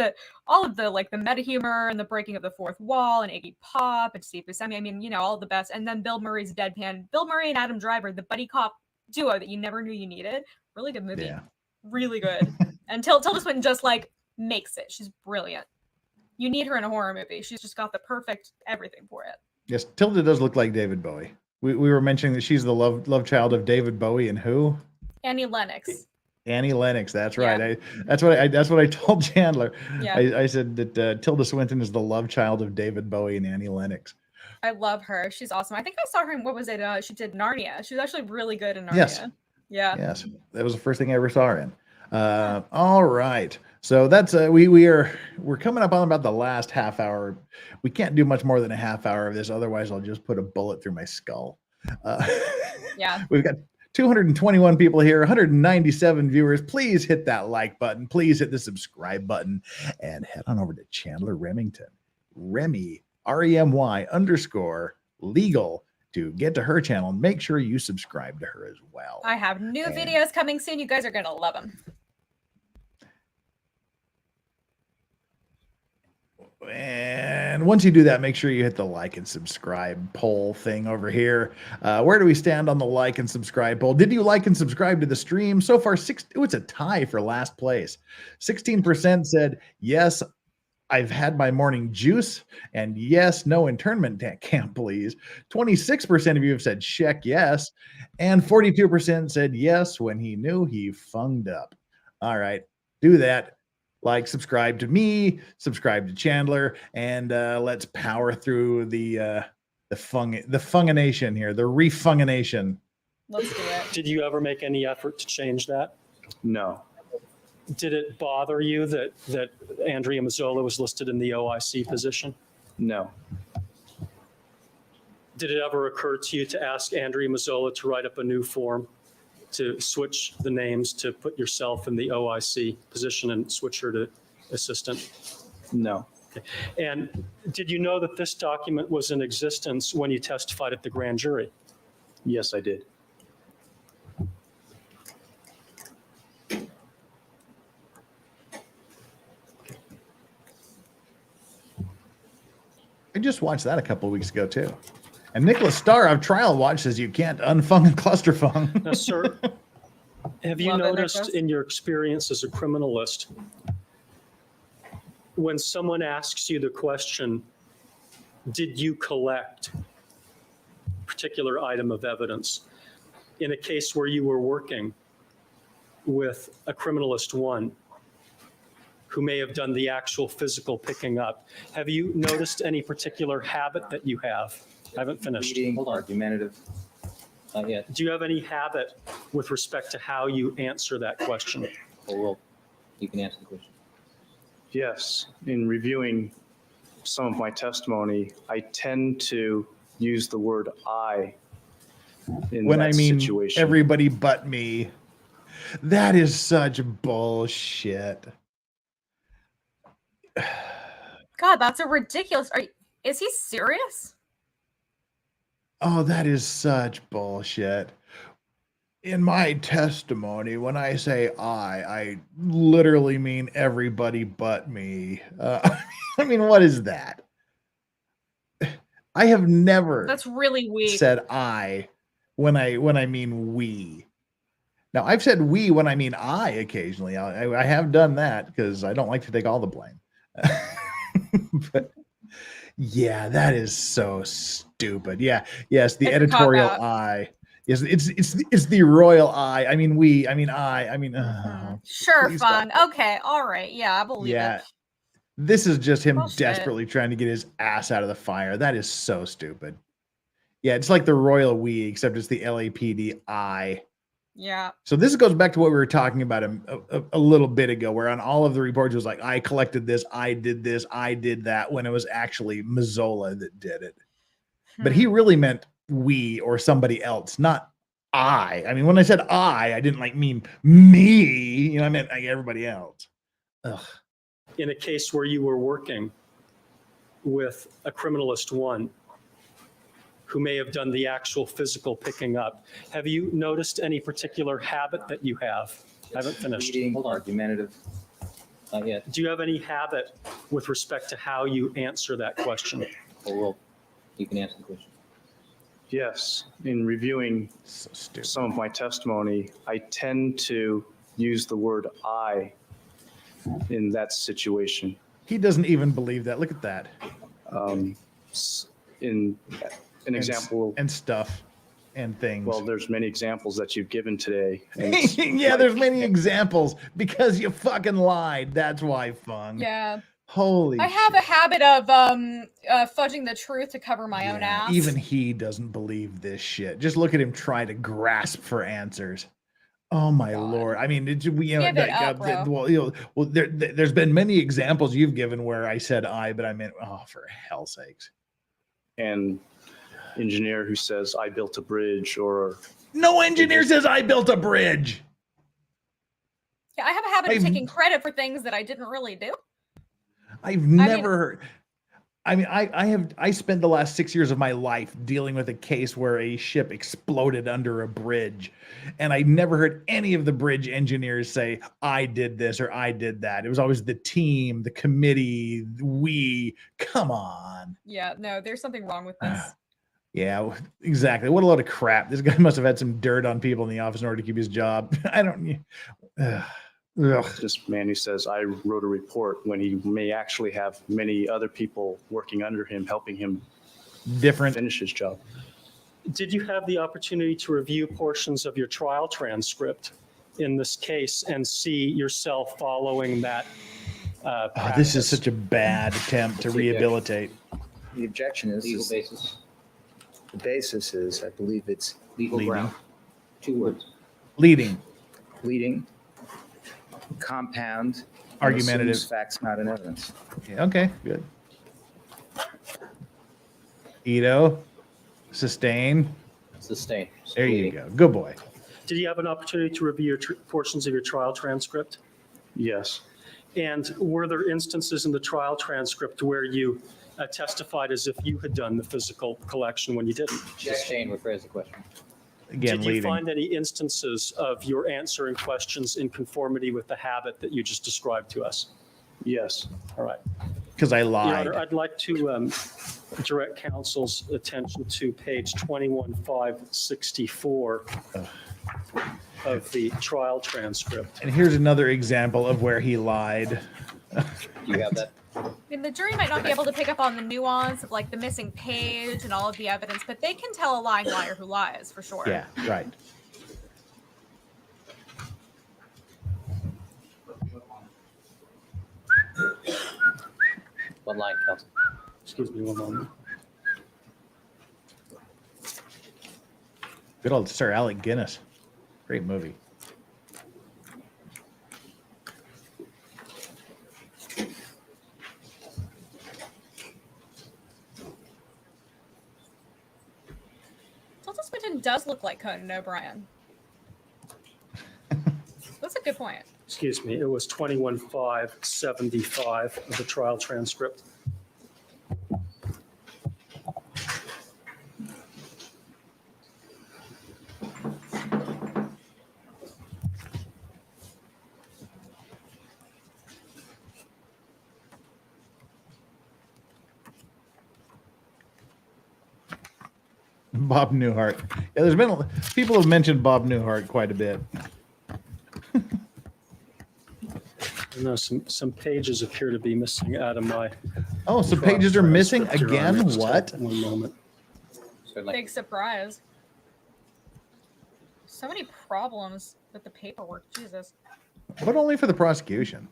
all of the like the meta humor and the breaking of the fourth wall and Iggy Pop and Steve Buscemi. I mean, all the best. And then Bill Murray's deadpan. Bill Murray and Adam Driver, the buddy cop duo that you never knew you needed. Really good movie. Yeah. Really good. And Tilda Swinton just like makes it. She's brilliant. You need her in a horror movie. She's just got the perfect everything for it. Yes, Tilda does look like David Bowie. We were mentioning that she's the love child of David Bowie and who? Annie Lennox. Annie Lennox. That's right. Yeah. That's what I told Chandler. Yeah. I said that Tilda Swinton is the love child of David Bowie and Annie Lennox. I love her. She's awesome. I think I saw her in, what was it? She did Narnia. She was actually really good in Narnia. Yes. Yeah. Yes. That was the first thing I ever saw her in. All right. So that's we're coming up on about the last half hour. We can't do much more than a half hour of this, otherwise I'll just put a bullet through my skull. Yeah. We've got 221 people here, 197 viewers. Please hit that like button. Please hit the subscribe button and head on over to Chandler Remington, Remy, REMY _legal to get to her channel. Make sure you subscribe to her as well. I have new videos coming soon. You guys are going to love them. And once you do that, make sure you hit the like and subscribe poll thing over here. Where do we stand on the like and subscribe poll? Did you like and subscribe to the stream? So far, it's a tie for last place. 16% said, yes, I've had my morning juice, and yes, no internment camp, please. 26% of you have said check yes, and 42% said yes when he knew he funged up. All right, do that. Like, subscribe to me, subscribe to Chandler, and let's power through the fungination here, the refungination. Let's do it. Did you ever make any effort to change that? No. Did it bother you that Andrea Mazzola was listed in the OIC position? No. Did it ever occur to you to ask Andrea Mazzola to write up a new form to switch the names, to put yourself in the OIC position and switch her to assistant? No. Okay. And did you know that this document was in existence when you testified at the grand jury? Yes, I did. I just watched that a couple of weeks ago too. And Nicholas Starr of Trial Watch says you can't unfung and clusterfung. Now, sir, have you noticed in your experience as a criminalist, when someone asks you the question, did you collect a particular item of evidence in a case where you were working with a criminalist one who may have done the actual physical picking up, have you noticed any particular habit that you have? I haven't finished. Hold on. Argumentative. Not yet. Do you have any habit with respect to how you answer that question? Oh, well, you can answer the question. Yes. In reviewing some of my testimony, I tend to use the word I in when that I mean situation. Everybody but me. That is such bullshit. God, that's a ridiculous. Is he serious? Oh, that is such bullshit. In my testimony, when I say I literally mean everybody but me. I mean, what is that? I have never That's really weak. said I when I mean we. Now, I've said we when I mean I occasionally. I have done that because I don't like to take all the blame. But yeah, that is so stupid. Yeah, yes, the editorial I is it's the royal I. I mean we. I mean I. I mean sure, please fun. don't. Okay, all right. Yeah, I believe Yeah, it. this is just him Bullshit. desperately trying to get his ass out of the fire. That is so stupid. Yeah, it's like the royal we, except it's the LAPD I. Yeah. So this goes back to what we were talking about a little bit ago, where on all of the reports it was like, I collected this, I did that, when it was actually Mazzola that did it. But he really meant we or somebody else, not I. I mean, when I said I didn't like mean me, you know, I meant like everybody else. Ugh. In a case where you were working with a criminalist one who may have done the actual physical picking up, have you noticed any particular habit that you have? I haven't finished. Hold on. Argumentative. Not yet. Do you have any habit with respect to how you answer that question? Oh, well, you can answer the question. Yes. In reviewing some of my testimony, I tend to use the word I in that situation. He doesn't even believe that. Look at that. In an example. And stuff and things. Well, there's many examples that you've given today. Yeah, there's many examples because you fucking lied. That's why, Fung. Yeah. Holy I have a habit of fudging the truth to cover my own ass. Even he doesn't believe this shit. Just look at him try to grasp for answers. Oh my Lord! I mean, Give it up, bro. there's been many examples you've given where I said I, but I meant oh, for hell's sakes. And engineer who says I built a bridge, or no engineer says I built a bridge. Yeah, I have a habit of taking credit for things that I didn't really do. I've never heard. I mean, I spent the last 6 years of my life dealing with a case where a ship exploded under a bridge, and I never heard any of the bridge engineers say, I did this or I did that. It was always the team, the committee, we. Come on. Yeah, no, there's something wrong with this. Yeah, exactly. What a load of crap. This guy must have had some dirt on people in the office in order to keep his job. I don't. This man who says I wrote a report when he may actually have many other people working under him, helping him finish his job. Did you have the opportunity to review portions of your trial transcript in this case and see yourself following that? This is such a bad attempt to rehabilitate. The objection is Legal basis. the basis is, I believe it's Legal ground. 2 words. Leading. Compound, Argumentative. assumes facts not in evidence. Yeah, okay, good. Ito, sustain. Sustain. There you go. Good boy. Did you have an opportunity to review portions of your trial transcript? Yes. And were there instances in the trial transcript where you testified as if you had done the physical collection when you didn't? Sustain rephrase the question. Again, Did you leading. find any instances of your answering questions in conformity with the habit that you just described to us? Yes. All right. Because I Your lied. Honor, I'd like to direct counsel's attention to page 21564 of the trial transcript. And here's another example of where he lied. Do you have that? I mean, the jury might not be able to pick up on the nuance of like the missing page and all of the evidence, but they can tell a lying liar who lies for sure. Yeah, right. One line, counsel. Excuse me one moment. Good old Sir Alec Guinness. Great movie. Tilda Swinton does look like Conan O'Brien. That's a good point. Excuse me, it was 21575 of the trial transcript. Bob Newhart. Yeah, there's been people have mentioned Bob Newhart quite a bit. No, some pages appear to be missing out of my. Oh, some pages are missing transcript, Your again? Honor. Just What? One moment. Big surprise. So many problems with the paperwork. Jesus. But only for the prosecution.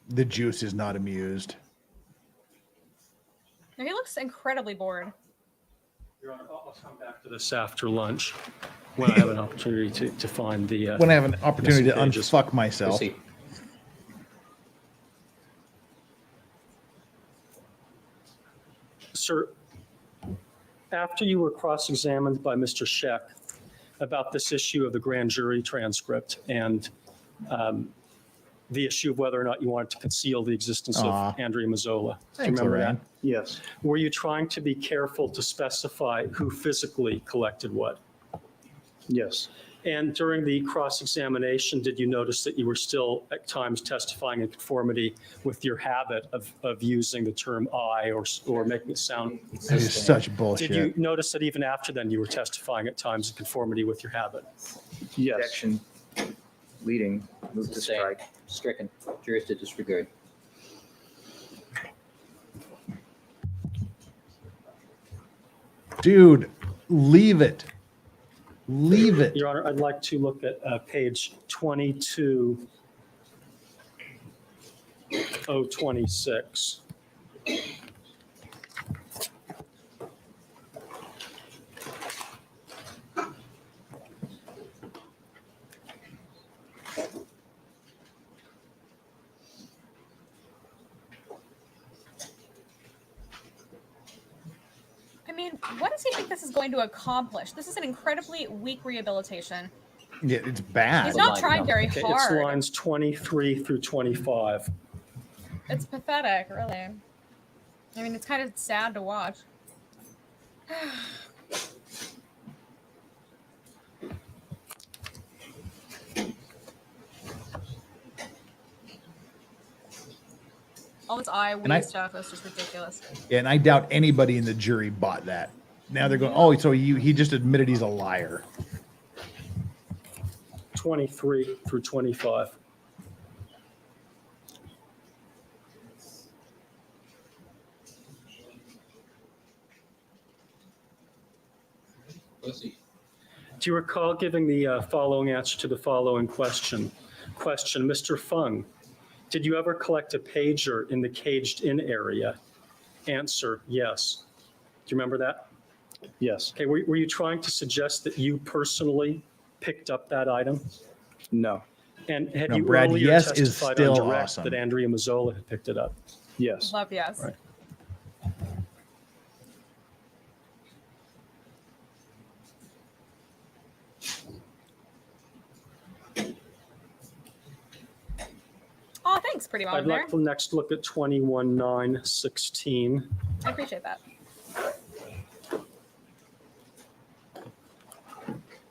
The juice is not amused. No, he looks incredibly bored. Your Honor, I'll come back to this after lunch when I have an opportunity to find the. When I have an opportunity to missing pages. unfuck myself. Proceed. Sir, after you were cross-examined by Mr. Scheck about this issue of the grand jury transcript and the issue of whether or not you wanted to conceal the existence Aw. of Andrea Mazzola. Do you Thanks, remember Lorraine. that? Yes. Were you trying to be careful to specify who physically collected what? Yes. And during the cross-examination, did you notice that you were still at times testifying in conformity with your habit of using the term I or making it sound? This is such bullshit. Did you notice that even after then you were testifying at times in conformity with your habit? Yes. Objection. Leading. Move to Sustain. strike. Stricken. Jurors to disregard. Dude, leave it. Leave it. Your Honor, I'd like to look at page 22026. What does he think this is going to accomplish? This is an incredibly weak rehabilitation. Yeah, it's bad. He's not trying very Okay, hard. it's lines 23 through 25. It's pathetic, really. I mean, it's kind of sad to watch. All this eye stuff is just ridiculous. Yeah, and I doubt anybody in the jury bought that. Now they're going, oh, so he just admitted he's a liar. 23 through 25. Do you recall giving the following answer to the following question? Question, Mr. Fung, did you ever collect a pager in the caged-in area? Answer, yes. Do you remember that? Yes. Okay, were you trying to suggest that you personally picked up that item? No. And had No, you Brad, earlier yes is testified still on direct awesome. that Andrea Mazzola had picked it up? Yes. Love yes. Right. Oh, thanks, pretty I'd mom there. like to next look at 21-9-16. I appreciate that.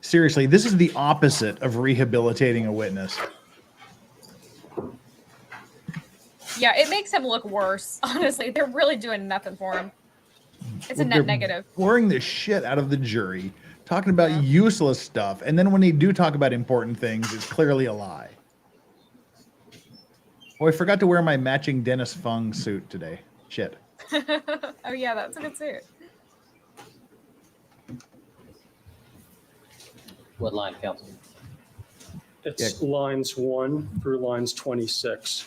Seriously, this is the opposite of rehabilitating a witness. Yeah, it makes him look worse. Honestly, they're really doing nothing for him. It's a net They're negative. boring the shit out of the jury, talking about useless stuff, and then when they do talk about important things, it's clearly a lie. Oh, I forgot to wear my matching Dennis Fung suit today. Shit. Oh yeah, that's a good suit. What line, counsel? It's lines 1 through lines 26.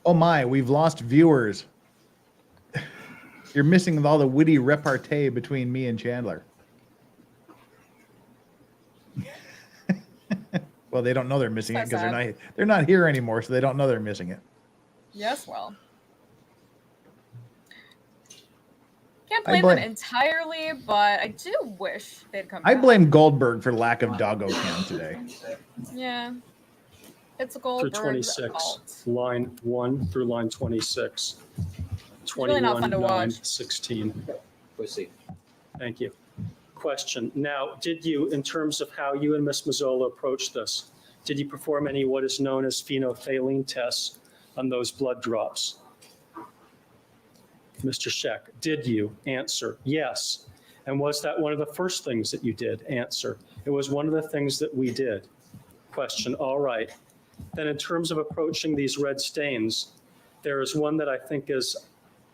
Oh my, we've lost viewers. You're missing all the witty repartee between me and Chandler. Well, they don't know they're missing So it because sad. they're not here anymore, so they don't know they're missing it. Yes, well. Can't I blame them blame- entirely, but I do wish they'd come I back. blame Goldberg for lack of doggo cam today. Yeah. It's a Through Goldberg's 26, fault. line 1 through line 26. really not fun to 21-9-16. Proceed. Thank you. Question. Now, did you, in terms of how you and Ms. Mazzola approached this, did you perform any what is known as phenolphthalein tests on those blood drops? Mr. Scheck, did you? Answer, yes. And was that one of the first things that you did? Answer, it was one of the things that we did. Question, all right. Then in terms of approaching these red stains, there is one that I think is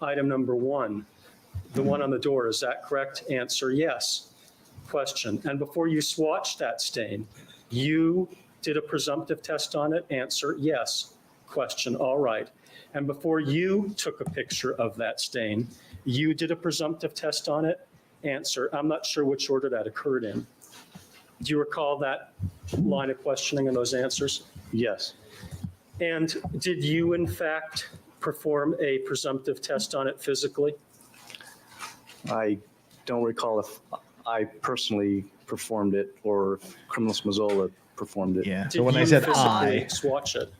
item number 1, the one on the door. Is that correct? Answer, yes. Question, and before you swatched that stain, you did a presumptive test on it? Answer, yes. Question, all right. And before you took a picture of that stain, you did a presumptive test on it? Answer, I'm not sure which order that occurred in. Do you recall that line of questioning and those answers? Yes. And did you, in fact, perform a presumptive test on it physically? I don't recall if I personally performed it or if Criminalist Mazzola performed it. Yeah. Did So when I you said physically I, swatch it?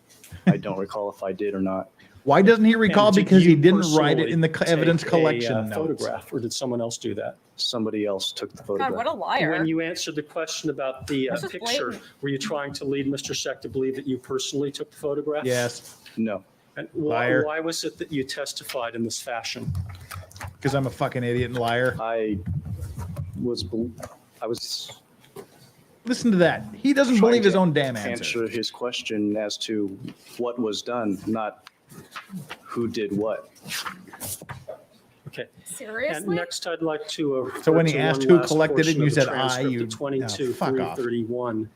I don't recall if I did or not. why doesn't he recall? And did Because he you didn't write it in the personally evidence take collection a notes. photograph, or did someone else do that? Somebody else took the God, photograph. what a liar. When you answered the question about the That's just picture, blatant. were you trying to lead Mr. Scheck to believe that you personally took the photograph? Yes, No. And Liar. why was it that you testified in this fashion? because I'm a fucking idiot and liar. I was Listen to that. He doesn't trying believe his to own damn answer. answer his question as to what was done, not who did what. Okay. And Seriously? next, I'd like to. So when he refer to asked one who last collected it and portion you of the said I, transcript, you- the 22 no, fuck through off. 31,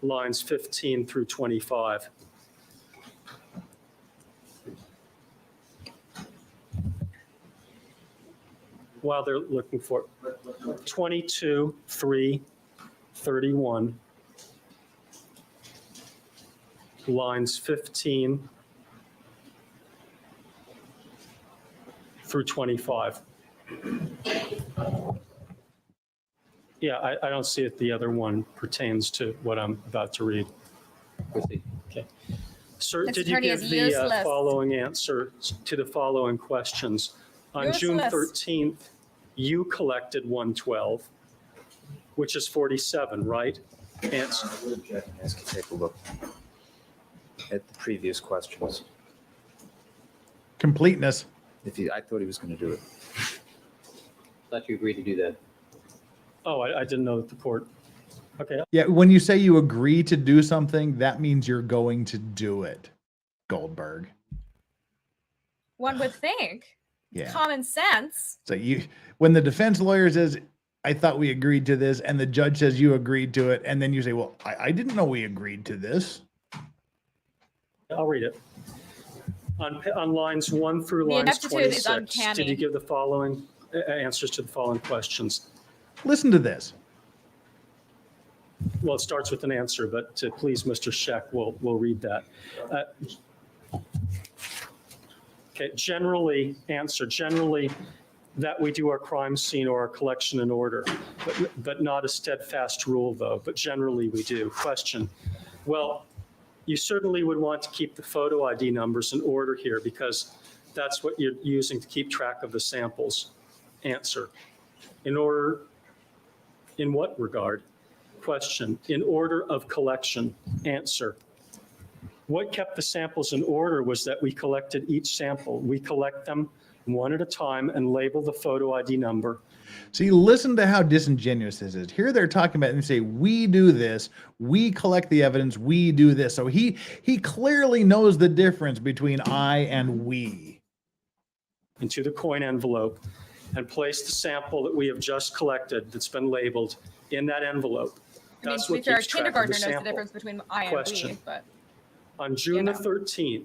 lines 15 through 25. while they're looking for it, 22/3/31, lines 15 through 25. Yeah, I don't see it. The other one pertains to what I'm about to read. Proceed. Okay. Sir, This did you attorney give is the useless. following answer to the following questions? On June Useless. 13th, you collected 112, which is 47, right? Answer. I would object and ask you to take a look at the previous questions. Completeness. I thought he was going to do it. Thought you agreed to do that. Oh, I didn't know that the court. Okay. Yeah, when you say you agree to do something, that means you're going to do it, Goldberg. One would think. Yeah. Common sense. So when the defense lawyer says, I thought we agreed to this, and the judge says you agreed to it, and then you say, well, I didn't know we agreed to this. I'll read it. On lines 1 through The lines ineptitude is 26, uncanny. did you give the following answers to the following questions? Listen to this. Well, it starts with an answer, but to please Mr. Scheck, we'll read that. Okay, generally, that we do our crime scene or our collection in order, but not a steadfast rule, though, but generally we do. Question, well, you certainly would want to keep the photo ID numbers in order here because that's what you're using to keep track of the samples. Answer, in order, in what regard? Question, in order of collection. Answer, what kept the samples in order was that we collected each sample. We collect them one at a time and label the photo ID number. See, listen to how disingenuous this is. Here they're talking about and say, we do this, we collect the evidence, we do this. So he clearly knows the difference between I and we. Into the coin envelope and place the sample that we have just collected that's been labeled in that envelope. I mean, That's to be what fair, keeps track of the kindergartner knows the sample. difference between I and Question. we, but On June the 13th,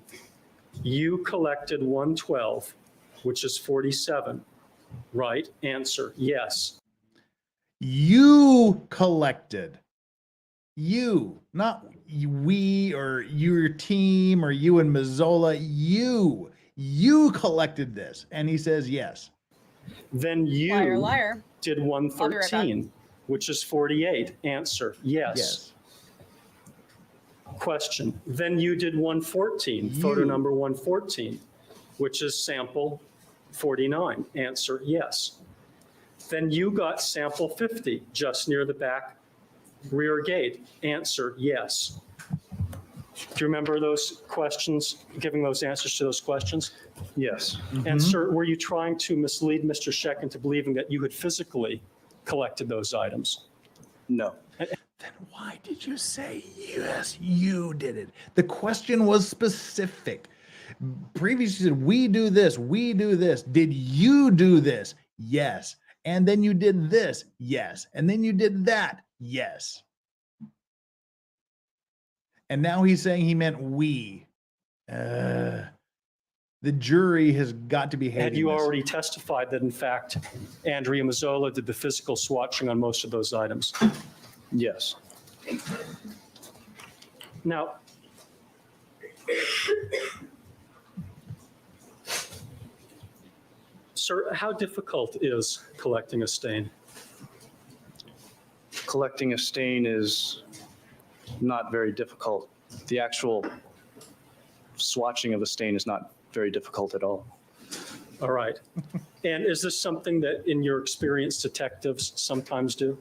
you collected 112, which is 47, right? Answer, yes. You collected. You, not we or your team or you and Mazzola. You collected this. And he says yes. Then you liar, liar. did I'll be right back. 113, which is 48. Answer, yes. Question, then you did 114, photo number 114, which is sample 49. Answer, yes. Then you got sample 50, just near the back rear gate. Answer, yes. Do you remember those questions, giving those answers to those questions? Yes. And sir, were you trying to mislead Mr. Scheck into believing that you had physically collected those items? No. Then why did you say yes, you did it? The question was specific. Previously you said, we do this, we do this. Did you do this? Yes. And then you did this? Yes. And then you did that? Yes. And now he's saying he meant we. The jury has got to be hating Had you this. already testified that in fact Andrea Mazzola did the physical swatching on most of those items? Yes. Now, sir, how difficult is collecting a stain? Collecting a stain is not very difficult. The actual swatching of the stain is not very difficult at all. All right. And is this something that, in your experience, detectives sometimes do?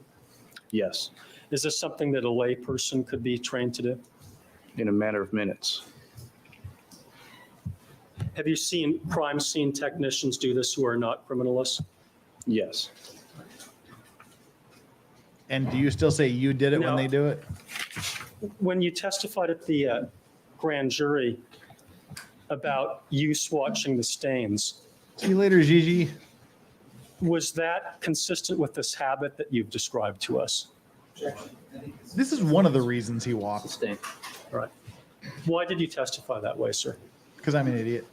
Yes. Is this something that a layperson could be trained to do? In a matter of minutes. Have you seen crime scene technicians do this who are not criminalists? Yes. And do you still say you did it when they do it? When you testified at the grand jury about you swatching the stains. See you later, Gigi. Was that consistent with this habit that you've described to us? This is one of the reasons he walked. All right. Why did you testify that way, sir? Because I'm an idiot.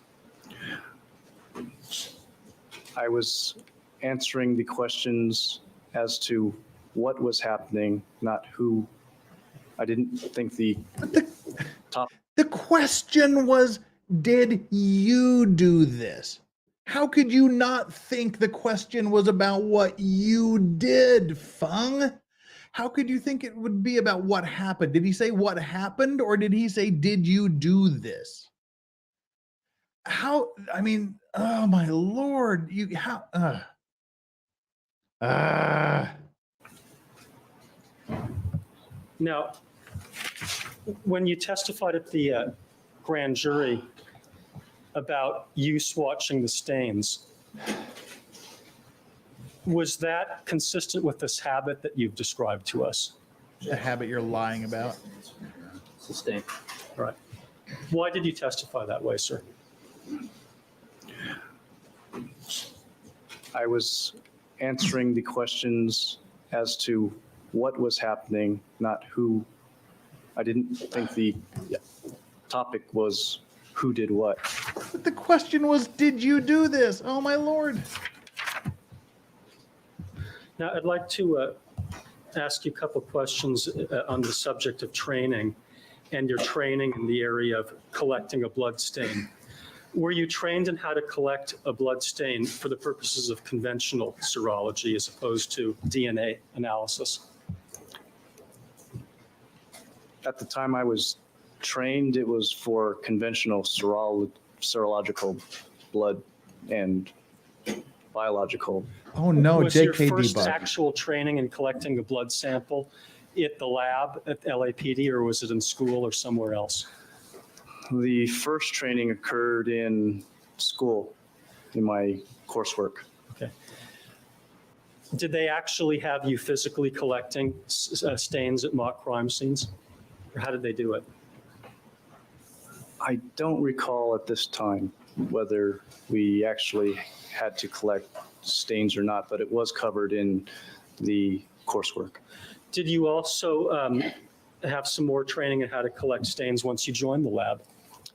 I was answering the questions as to what was happening, not who. I didn't think the top. The question was, did you do this? How could you not think the question was about what you did, Fung? How could you think it would be about what happened? Did he say what happened, or did he say, did you do this? How, I mean, oh my Lord, you, how, Now, when you testified at the grand jury about you swatching the stains, was that consistent with this habit that you've described to us? The habit you're lying about? Sustained. Right. Why did you testify that way, sir? I was answering the questions as to what was happening, not who. I didn't think the topic was who did what. But the question was, did you do this? Oh my Lord. Now, I'd like to ask you a couple questions on the subject of training and your training in the area of collecting a blood stain. Were you trained in how to collect a blood stain for the purposes of conventional serology as opposed to DNA analysis? At the time I was trained, it was for conventional serological blood and biological. Oh no, Was JKD your first bug. actual training in collecting a blood sample at the lab at LAPD, or was it in school or somewhere else? The first training occurred in school, in my coursework. Okay. Did they actually have you physically collecting stains at mock crime scenes? Or how did they do it? I don't recall at this time whether we actually had to collect stains or not, but it was covered in the coursework. Did you also have some more training in how to collect stains once you joined the lab?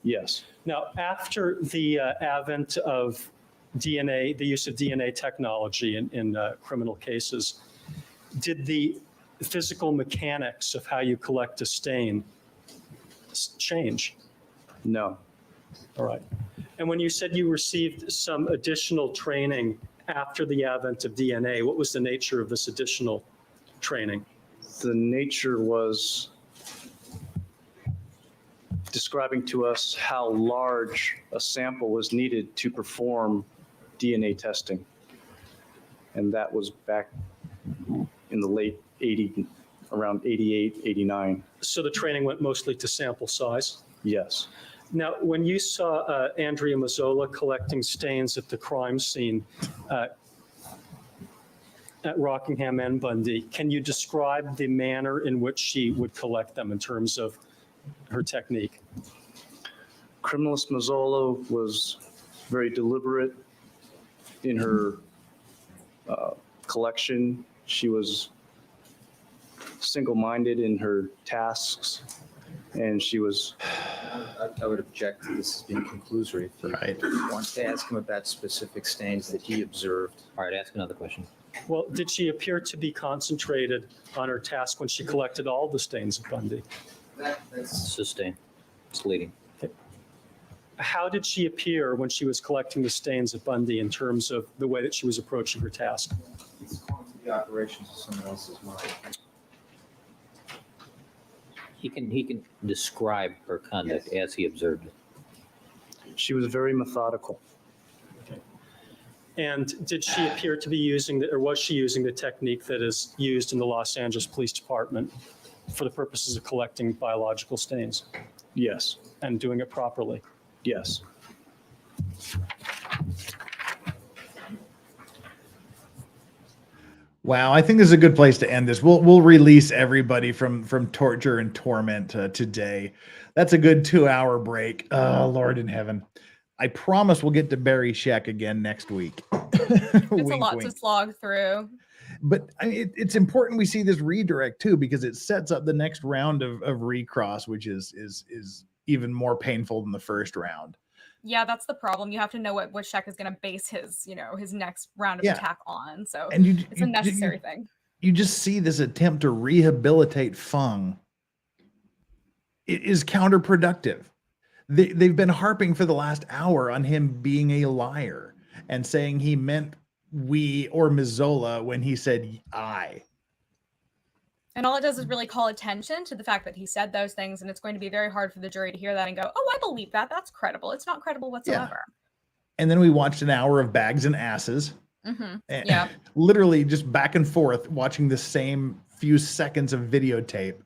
Yes. Now, after the advent of DNA, the use of DNA technology in criminal cases, did the physical mechanics of how you collect a stain change? No. All right. And when you said you received some additional training after the advent of DNA, what was the nature of this additional training? The nature was describing to us how large a sample was needed to perform DNA testing. And that was back in the late 80s, around 88, 89. So the training went mostly to sample size? Yes. Now, when you saw Andrea Mazzola collecting stains at the crime scene at Rockingham and Bundy, can you describe the manner in which she would collect them in terms of her technique? Criminalist Mazzola was very deliberate in her collection. She was single-minded in her tasks, and she was... I would object to this as being conclusory. If you want to ask him about specific stains that he observed. All right, ask another question. Well, did she appear to be concentrated on her task when she collected all the stains at Bundy? That's sustained. It's leading. Okay. How did she appear when she was collecting the stains at Bundy in terms of the way that she was approaching her task? It's going to the operations of someone else's mind. He can describe her conduct as he observed it. She was very methodical. Okay. And did she appear to be using, or was she using the technique that is used in the Los Angeles Police Department for the purposes of collecting biological stains? Yes. And doing it properly? Yes. Wow, I think this is a good place to end this. We'll release everybody from torture and torment today. That's a good 2-hour break. Oh, Lord in heaven. I promise we'll get to BARRY SCHECK again next week. It's Wink, a lot wink. to slog through. But it's important we see this redirect too, because it sets up the next round of recross, which is even more painful than the first round. Yeah, that's the problem. You have to know what Scheck is going to base his, his next round of Yeah. attack on. So And it's a necessary thing. You just see this attempt to rehabilitate Fung. It is counterproductive. They've been harping for the last hour on him being a liar and saying he meant we or Mazzola when he said I. And all it does is really call attention to the fact that he said those things, and it's going to be very hard for the jury to hear that and go, oh, I believe that. That's credible. It's not credible whatsoever. And then we watched an hour of bags and asses. Yeah. Literally just back and forth watching the same few seconds of videotape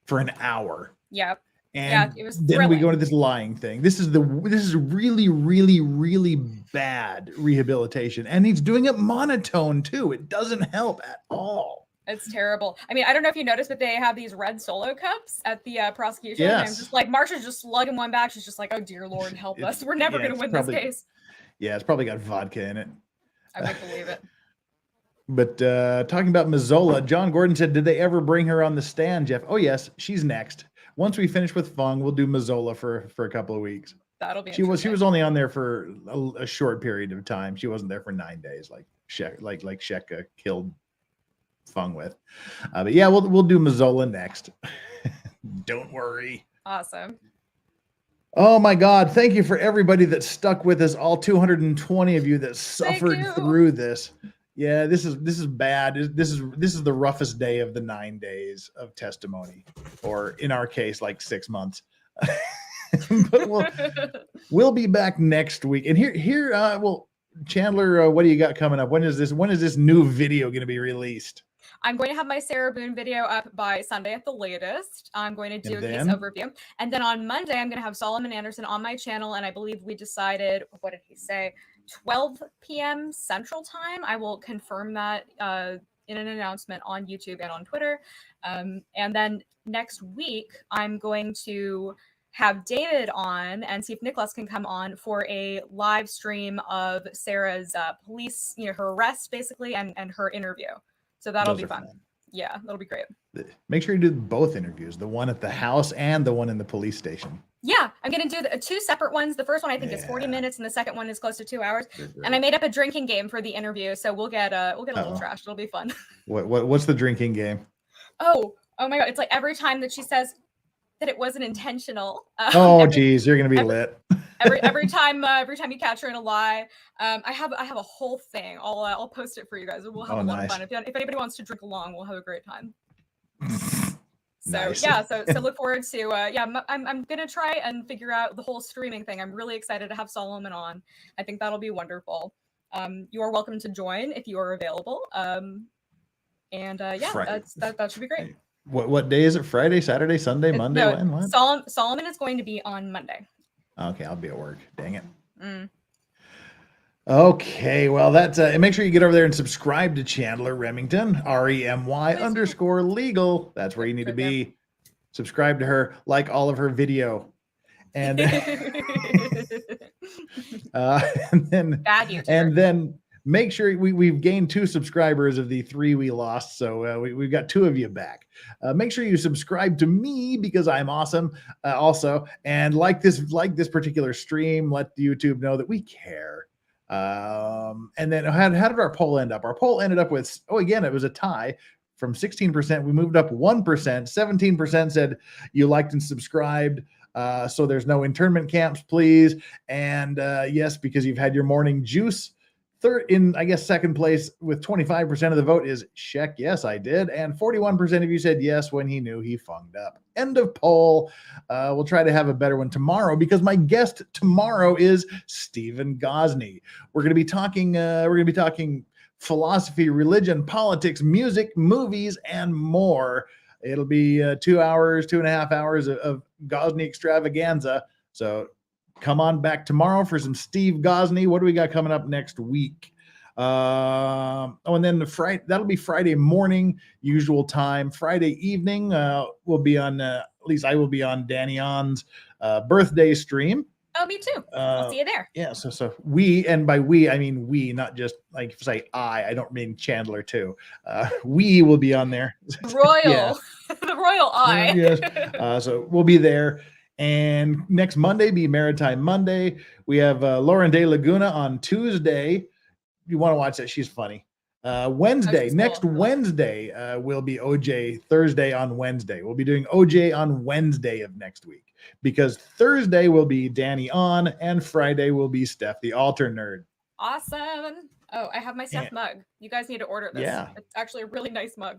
for an hour. Yep. And it was then thrilling. we go to this lying thing. This is really, really, really bad rehabilitation. And he's doing it monotone too. It doesn't help at all. It's terrible. I mean, I don't know if you noticed, but they have these red Solo cups at the prosecution. Yes. And I'm just like, Marsha's just slugging one back. She's just like, oh, dear Lord, help us. We're never going to win this case. Yeah, it's probably got vodka in it. I would believe it. But talking about Mazzola, John Gordon said, did they ever bring her on the stand, Jeff? Oh, yes, she's next. Once we finish with Fung, we'll do Mazzola for a couple of weeks. That'll be She was only on there for a short period of time. She wasn't there for 9 days like Scheck killed Fung with. But yeah, we'll do Mazzola next. Don't worry. Awesome. Oh my God. Thank you for everybody that stuck with us, all 220 of you that suffered through this. Yeah, this is bad. This is the roughest day of the 9 days of testimony, or in our case, like 6 months. But we'll be back next week. And here, Chandler, what do you got coming up? When is this new video going to be released? I'm going to have my Sarah Boone video up by Sunday at the latest. I'm going to do a case overview. And then on Monday, I'm going to have Solomon Anderson on my channel. And I believe we decided, what did he say? 12 p.m. Central Time. I will confirm that in an announcement on YouTube and on Twitter. And then next week, I'm going to have David on and see if Nicholas can come on for a live stream of Sarah's police, her arrest basically, and her interview. So that'll be fun. Yeah, that'll be great. Make sure you do both interviews, the one at the house and the one in the police station. Yeah, I'm going to do the two separate ones. The first one I think is 40 minutes and the second one is close to 2 hours. And I made up a drinking game for the interview, so we'll get a little trashed. It'll be fun. What's the drinking game? Oh my God, it's like every time that she says that it wasn't intentional. Geez, you're going to be lit. every time you catch her in a lie. I have a whole thing. I'll post it for you guys. We'll have a lot of fun. If anybody wants to drink along, we'll have a great time. So yeah, so look forward to I'm gonna try and figure out the whole streaming thing. I'm really excited to have Solomon on. I think that'll be wonderful. You are welcome to join if you are available. That should be great. What day is it? Friday, Saturday, Sunday, Monday? No, when? What? Solomon is going to be on Monday. Okay, I'll be at work. Dang it. Okay, well, that's make sure you get over there and subscribe to Chandler Remington, REMY_legal. That's where you need to be. Subscribe to her, like all of her video. And and then make sure we've gained 2 subscribers of the 3 we lost. So we've got 2 of you back. Make sure you subscribe to me because I'm awesome also. And like this particular stream, let YouTube know that we care. And then how did our poll end up? Our poll ended up with, again, it was a tie from 16%. We moved up 1%. 17% said you liked and subscribed. So there's no internment camps, please. And yes, because you've had your morning juice. Third in, I guess, second place with 25% of the vote is Scheck. Yes, I did. And 41% of you said yes when he knew he funged up. End of poll. We'll try to have a better one tomorrow because my guest tomorrow is Stephen Gosney. We're going to be talking philosophy, religion, politics, music, movies, and more. It'll be 2.5 hours of Gosney extravaganza. So come on back tomorrow for some Steve Gosney. What do we got coming up next week? And then that'll be Friday morning, usual time. Friday evening, we'll be on, at least I will be on Danny On's birthday stream. Oh, me too. I'll see you there. Yeah, so we, and by we, I mean we, not just like if I say I don't mean Chandler too. We will be on there. The royal I. Yes. So we'll be there. And next Monday be Maritime Monday. We have Lauren De Laguna on Tuesday. You want to watch that? She's funny. Wednesday, next Wednesday will be OJ. Thursday on Wednesday. We'll be doing OJ on Wednesday of next week because Thursday will be Danny on and Friday will be Steph, the altar nerd. Awesome. Oh, I have my Steph mug. You guys need to order this. Yeah. It's actually a really nice mug.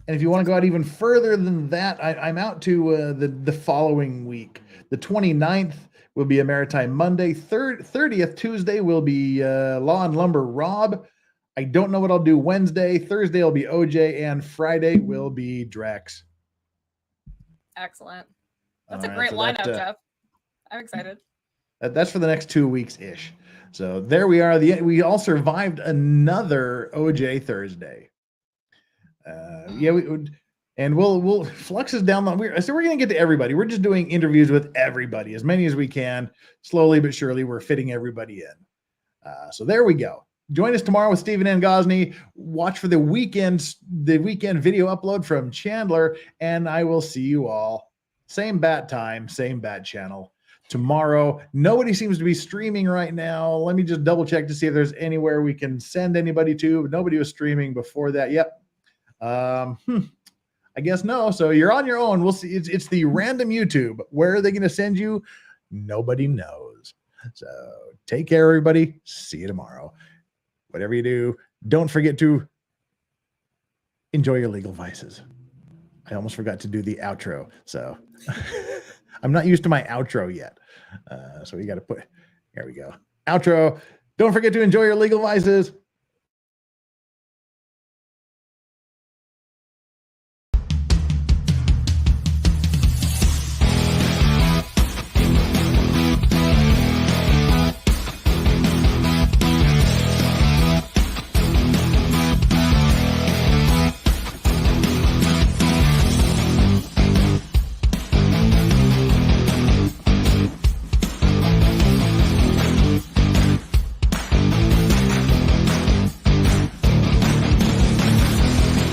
And if you want to go out even further than that, I'm out to the following week. The 29th will be a Maritime Monday. 30th Tuesday will be Law and Lumber Rob. I don't know what I'll do Wednesday. Thursday will be OJ, and Friday will be Drex. Excellent. That's All a right, great so lineup, that, Jeff. I'm excited. That's for the next 2 weeks-ish. So there we are. We all survived another OJ Thursday. We'll Flux is down. So we're going to get to everybody. We're just doing interviews with everybody, as many as we can. Slowly but surely, we're fitting everybody in. So there we go. Join us tomorrow with Stephen N. Gosney. Watch for the weekend video upload from Chandler, and I will see you all same bat time, same bat channel tomorrow. Nobody seems to be streaming right now. Let me just double check to see if there's anywhere we can send anybody to. Nobody was streaming before that. Yep. I guess no. So you're on your own. We'll see. It's the random YouTube. Where are they going to send you? Nobody knows. So take care, everybody. See you tomorrow. Whatever you do, don't forget to enjoy your legal vices. I almost forgot to do the outro. So I'm not used to my outro yet. So we got to there we go. Outro. Don't forget to enjoy your legal vices.